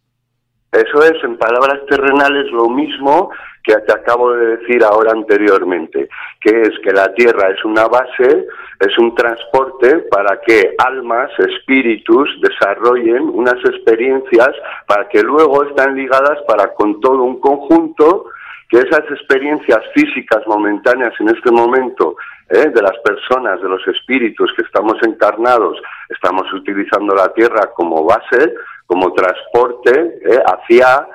H: Eso es, en palabras terrenales, lo mismo que te acabo de decir ahora anteriormente, que es que la Tierra es una base, es un transporte para que almas, espíritus desarrollen unas experiencias para que luego están ligadas para con todo un conjunto, que esas experiencias físicas momentáneas en este momento, de las personas, de los espíritus que estamos encarnados, estamos utilizando la Tierra como base, como transporte hacia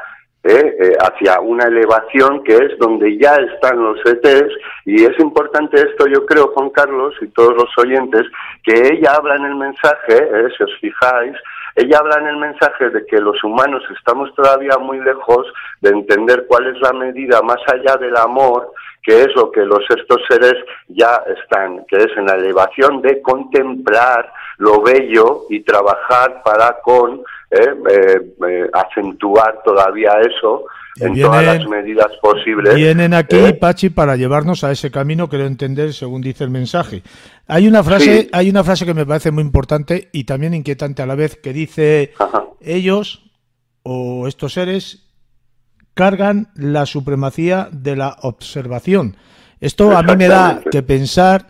H: una elevación que es donde ya están los ETs. Y es importante esto, yo creo, Juan Carlos y todos los oyentes, que ella habla en el mensaje, si os fijáis, ella habla en el mensaje de que los humanos estamos todavía muy lejos de entender cuál es la medida más allá del amor, que es lo que estos seres ya están, que es en la elevación de contemplar lo bello y trabajar para acentuar todavía eso en todas las medidas posibles.
B: Vienen aquí, Pachi, para llevarnos a ese camino, quiero entender, según dice el mensaje. Hay una frase, hay una frase que me parece muy importante y también inquietante a la vez, que dice, ellos, o estos seres, cargan la supremacía de la observación. Esto a mí me da que pensar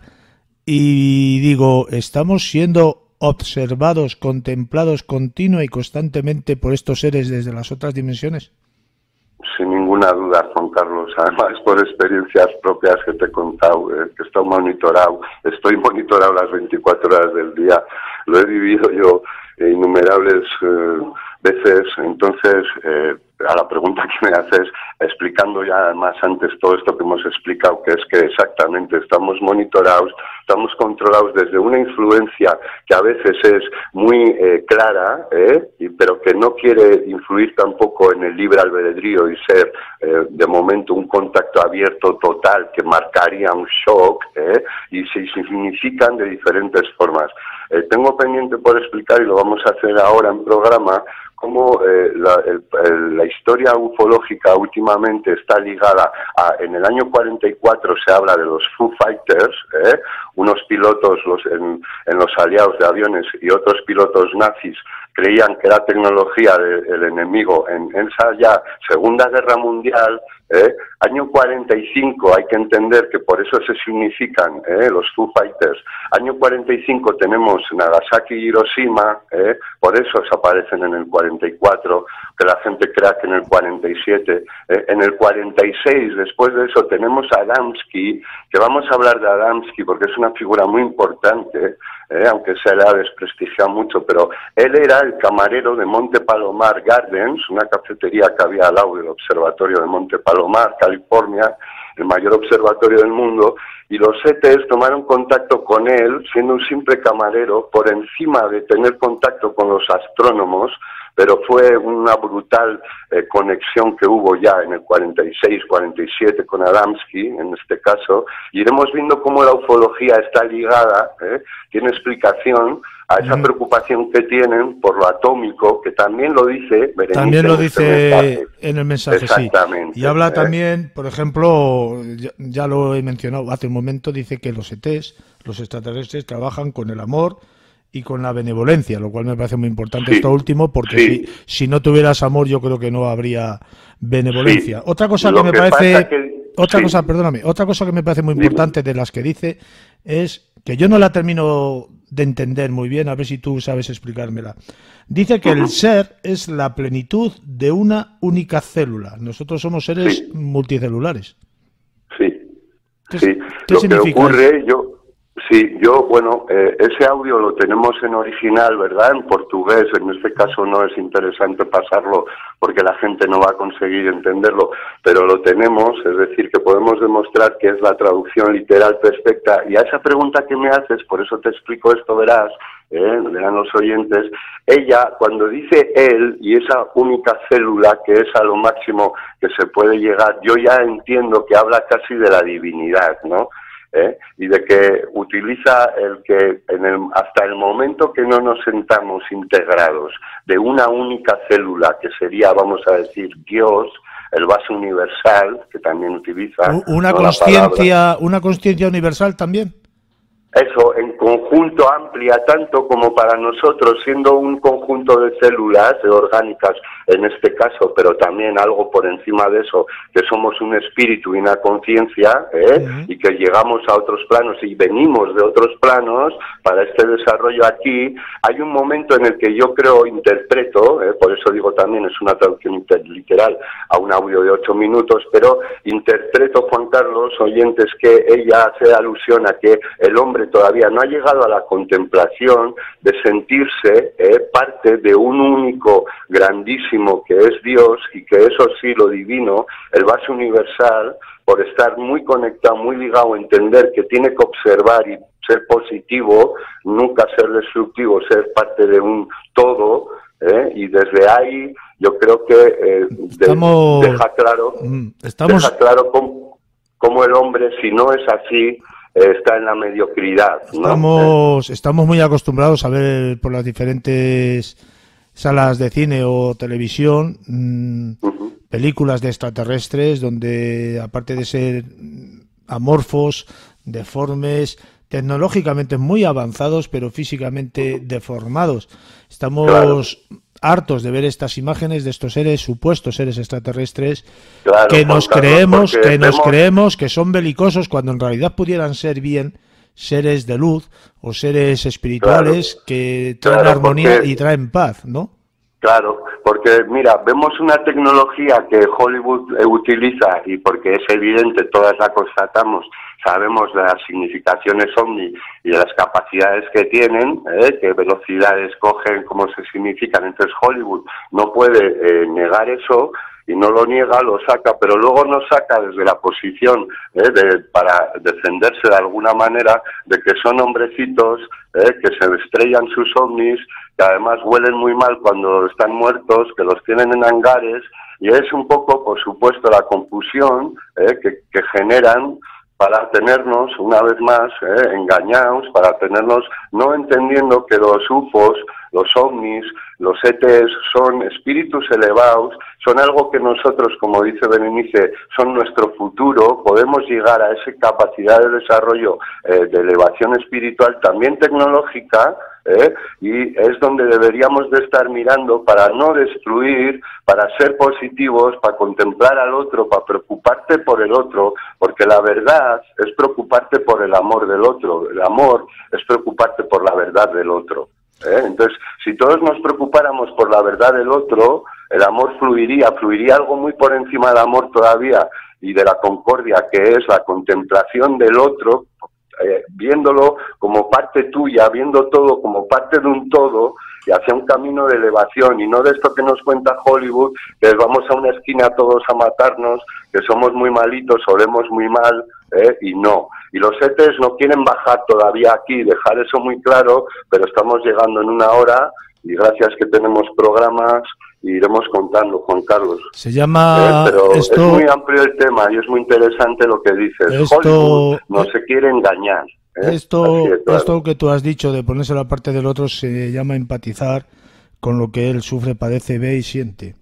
B: y digo, ¿estamos siendo observados, contemplados continua y constantemente por estos seres desde las otras dimensiones?
H: Sin ninguna duda, Juan Carlos. Además, por experiencias propias que te he contado, que estoy monitorado las 24 horas del día. Lo he vivido yo innumerables veces. Entonces, a la pregunta que me haces, explicando ya además antes todo esto que hemos explicado, que es que exactamente estamos monitorados, estamos controlados desde una influencia que a veces es muy clara, pero que no quiere influir tampoco en el libre albedrío y ser de momento un contacto abierto total que marcaría un shock, y se significan de diferentes formas. Tengo pendiente por explicar, y lo vamos a hacer ahora en programa, cómo la historia ufológica últimamente está ligada a, en el año 44 se habla de los Foo Fighters, unos pilotos en los aliados de aviones y otros pilotos nazis creían que era tecnología del enemigo en esa ya Segunda Guerra Mundial. Año 45, hay que entender que por eso se significan los Foo Fighters. Año 45 tenemos Nagasaki y Hiroshima, por eso aparecen en el 44, que la gente crea que en el 47. En el 46, después de eso, tenemos a Adamski, que vamos a hablar de Adamski porque es una figura muy importante, aunque se le ha desprestigiado mucho, pero él era el camarero de Monte Palomar Gardens, una cafetería que había al lado del observatorio de Monte Palomar, California, el mayor observatorio del mundo, y los ETs tomaron contacto con él, siendo un simple camarero, por encima de tener contacto con los astrónomos, pero fue una brutal conexión que hubo ya en el 46, 47 con Adamski, en este caso. Iremos viendo cómo la ufología está ligada, tiene explicación a esa preocupación que tienen por lo atómico, que también lo dice Berenice.
B: También lo dice en el mensaje,
H: exactamente,
B: sí. Y habla también, por ejemplo, ya lo he mencionado hace un momento, dice que los ETs, los extraterrestres, trabajan con el amor y con la benevolencia, lo cual me parece muy importante esto último, porque si no tuvieras amor yo creo que no habría benevolencia. Otra cosa que me parece... Otra cosa que me parece muy importante de las que dice es que yo no la termino de entender muy bien, a ver si tú sabes explicármela. Dice que el ser es la plenitud de una única célula. Nosotros somos seres multicelulares.
H: ¿Qué significa? Lo que ocurre, ese audio lo tenemos en original, ¿verdad? En portugués, en este caso no es interesante pasarlo porque la gente no va a conseguir entenderlo, pero lo tenemos, es decir, que podemos demostrar que es la traducción literal perfecta. Y a esa pregunta que me haces, por eso te explico esto, verán los oyentes, ella, cuando dice él y esa única célula que es a lo máximo que se puede llegar, yo ya entiendo que habla casi de la divinidad, ¿no? Y de que utiliza hasta el momento que no nos sentamos integrados de una única célula, que sería, vamos a decir, Dios, el vaso universal, que también utiliza...
B: ¿Una consciencia universal también?
H: Eso, en conjunto amplia, tanto como para nosotros, siendo un conjunto de células orgánicas en este caso, pero también algo por encima de eso, que somos un espíritu y una conciencia, y que llegamos a otros planos y venimos de otros planos para este desarrollo aquí. Hay un momento en el que yo creo, interpreto, por eso digo también es una traducción literal a un audio de 8 minutos, pero interpreto, Juan Carlos, oyentes, que ella hace alusión a que el hombre todavía no ha llegado a la contemplación de sentirse parte de un único grandísimo que es Dios, y que eso sí, lo divino, el vaso universal, por estar muy conectado, muy ligado, entender que tiene que observar y ser positivo, nunca ser destructivo, ser parte de un todo, y desde ahí yo creo que deja claro cómo el hombre, si no es así, está en la mediocridad, ¿no?
B: Estamos muy acostumbrados a ver por las diferentes salas de cine o televisión películas de extraterrestres donde, aparte de ser amorfos, deformes, tecnológicamente muy avanzados, pero físicamente deformados, estamos hartos de ver estas imágenes de estos seres, supuestos seres extraterrestres, que nos creemos que son belicosos, cuando en realidad pudieran ser bien seres de luz o seres espirituales que traen armonía y traen paz, ¿no?
H: Claro, porque mira, vemos una tecnología que Hollywood utiliza, y porque es evidente, todas la constatamos, sabemos de las significaciones ovni y de las capacidades que tienen, qué velocidades cogen, cómo se significan. Entonces Hollywood no puede negar eso, y no lo niega, lo saca, pero luego no saca desde la posición para defenderse de alguna manera de que son hombrecitos que se estrellan sus ovnis, que además huelen muy mal cuando están muertos, que los tienen en hangares, y es un poco, por supuesto, la confusión que generan para tenernos, una vez más, engañados, para tenernos no entendiendo que los UFOs los ovnis, los ETs son espíritus elevados, son algo que nosotros, como dice Berenice, son nuestro futuro, podemos llegar a esa capacidad de desarrollo, de elevación espiritual, también tecnológica, y es donde deberíamos de estar mirando para no destruir, para ser positivos, para contemplar al otro, para preocuparte por el otro, porque la verdad es preocuparte por el amor del otro, el amor es preocuparte por la verdad del otro. Entonces, si todos nos preocupáramos por la verdad del otro, el amor fluiría algo muy por encima del amor todavía y de la concordia, que es la contemplación del otro, viéndolo como parte tuya, viendo todo como parte de un todo y hacia un camino de elevación, y no de esto que nos cuenta Hollywood, que vamos a una esquina todos a matarnos, que somos muy malitos, olemos muy mal, y no. Y los ETs no quieren bajar todavía aquí, dejar eso muy claro, pero estamos llegando en una hora, y gracias que tenemos programas, iremos contando, Juan Carlos.
B: Se llama...
H: pero es muy amplio el tema y es muy interesante lo que dices. Hollywood no se quiere engañar.
B: Esto que tú has dicho de ponerse la parte del otro se llama empatizar con lo que él sufre, padece, ve y siente.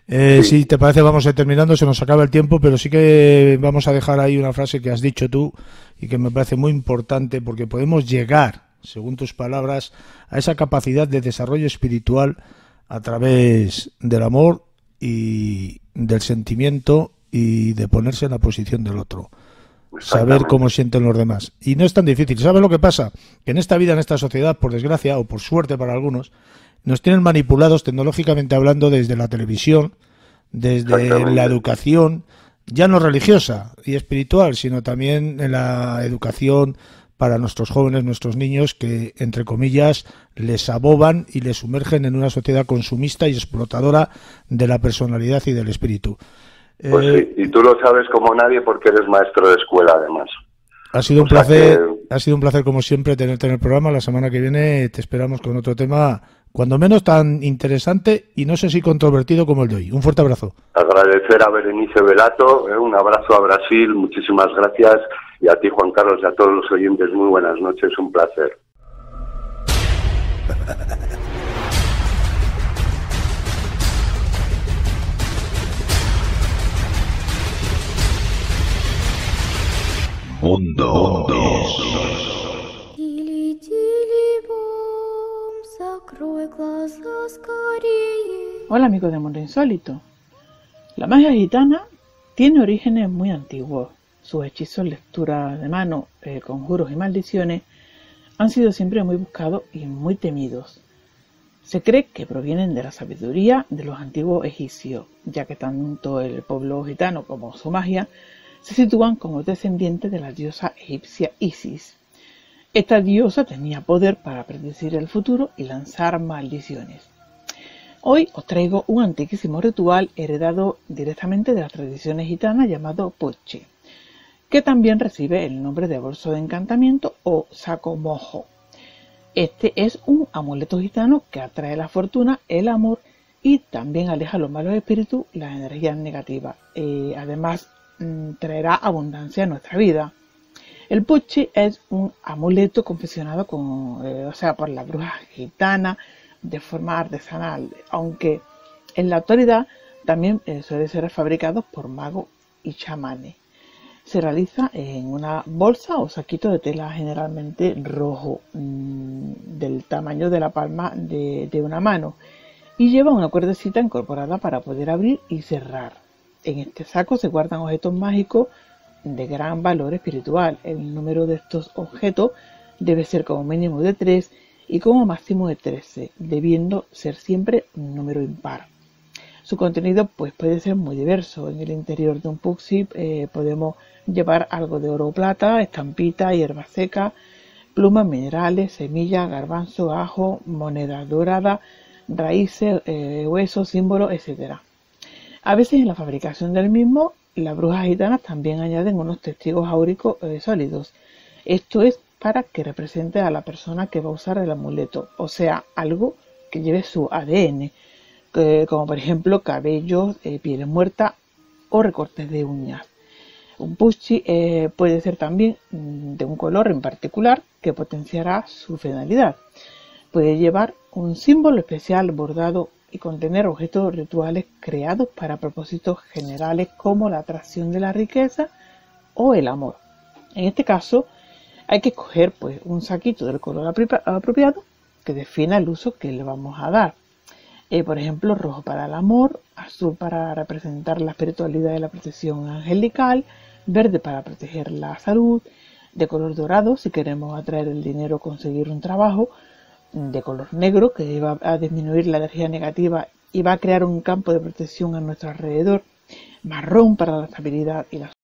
B: Si te parece, vamos a ir terminando, se nos acaba el tiempo, pero sí que vamos a dejar ahí una frase que has dicho tú y que me parece muy importante, porque podemos llegar, según tus palabras, a esa capacidad de desarrollo espiritual a través del amor y del sentimiento y de ponerse en la posición del otro, saber cómo sienten los demás. Y no es tan difícil. ¿Sabes lo que pasa? Que en esta vida, en esta sociedad, por desgracia o por suerte para algunos, nos tienen manipulados tecnológicamente hablando desde la televisión, desde la educación, ya no religiosa y espiritual, sino también en la educación para nuestros jóvenes, nuestros niños, que, entre comillas, les aboban y les sumergen en una sociedad consumista y explotadora de la personalidad y del espíritu.
H: Pues sí, y tú lo sabes como nadie porque eres maestro de escuela, además.
B: Ha sido un placer, como siempre, tenerte en el programa. La semana que viene te esperamos con otro tema, cuando menos tan interesante y no sé si controvertido como el de hoy. Un fuerte abrazo.
H: Agradecer a Berenice Velato, un abrazo a Brasil, muchísimas gracias, y a ti, Juan Carlos, y a todos los oyentes, muy buenas noches, un placer.
A: Mundo.
J: Hola amigos de Mundo Insólito. La magia gitana tiene orígenes muy antiguos. Sus hechizos, lectura de mano, conjuros y maldiciones han sido siempre muy buscados y muy temidos. Se cree que provienen de la sabiduría de los antiguos egipcios, ya que tanto el pueblo gitano como su magia se sitúan como descendientes de la diosa egipcia Isis. Esta diosa tenía poder para predecir el futuro y lanzar maldiciones. Hoy os traigo un antiquísimo ritual heredado directamente de las tradiciones gitanas llamado Puche, que también recibe el nombre de bolso de encantamiento o saco mojo. Este es un amuleto gitano que atrae la fortuna, el amor y también aleja los malos espíritus, las energías negativas. Además, traerá abundancia a nuestra vida. El Puche es un amuleto confeccionado por la bruja gitana de forma artesanal, aunque en la actualidad también suele ser fabricado por magos y chamanes. Se realiza en una bolsa o saquito de tela generalmente rojo, del tamaño de la palma de una mano, y lleva una cuerdecita incorporada para poder abrir y cerrar. En este saco se guardan objetos mágicos de gran valor espiritual. El número de estos objetos debe ser como mínimo de 3 y como máximo de 13, debiendo ser siempre un número impar. Su contenido puede ser muy diverso. En el interior de un Puche podemos llevar algo de oro o plata, estampita, hierba seca, plumas, minerales, semillas, garbanzo, ajo, moneda dorada, raíces, huesos, símbolos, etc. A veces en la fabricación del mismo, las brujas gitanas también añaden unos testigos áuricos sólidos. Esto es para que represente a la persona que va a usar el amuleto, o sea, algo que lleve su ADN, como por ejemplo cabellos, pieles muertas o recortes de uñas. Un Puche puede ser también de un color en particular que potenciará su finalidad. puede llevar un símbolo especial bordado y contener objetos rituales creados para propósitos generales como la atracción de la riqueza o el amor. En este caso hay que escoger pues un saquito del color apropiado que defina el uso que le vamos a dar. Por ejemplo, rojo para el amor, azul para representar la espiritualidad y la protección angelical, verde para proteger la salud, de color dorado si queremos atraer el dinero o conseguir un trabajo, de color negro que va a disminuir la energía negativa y va a crear un campo de protección a nuestro alrededor, marrón para la estabilidad y la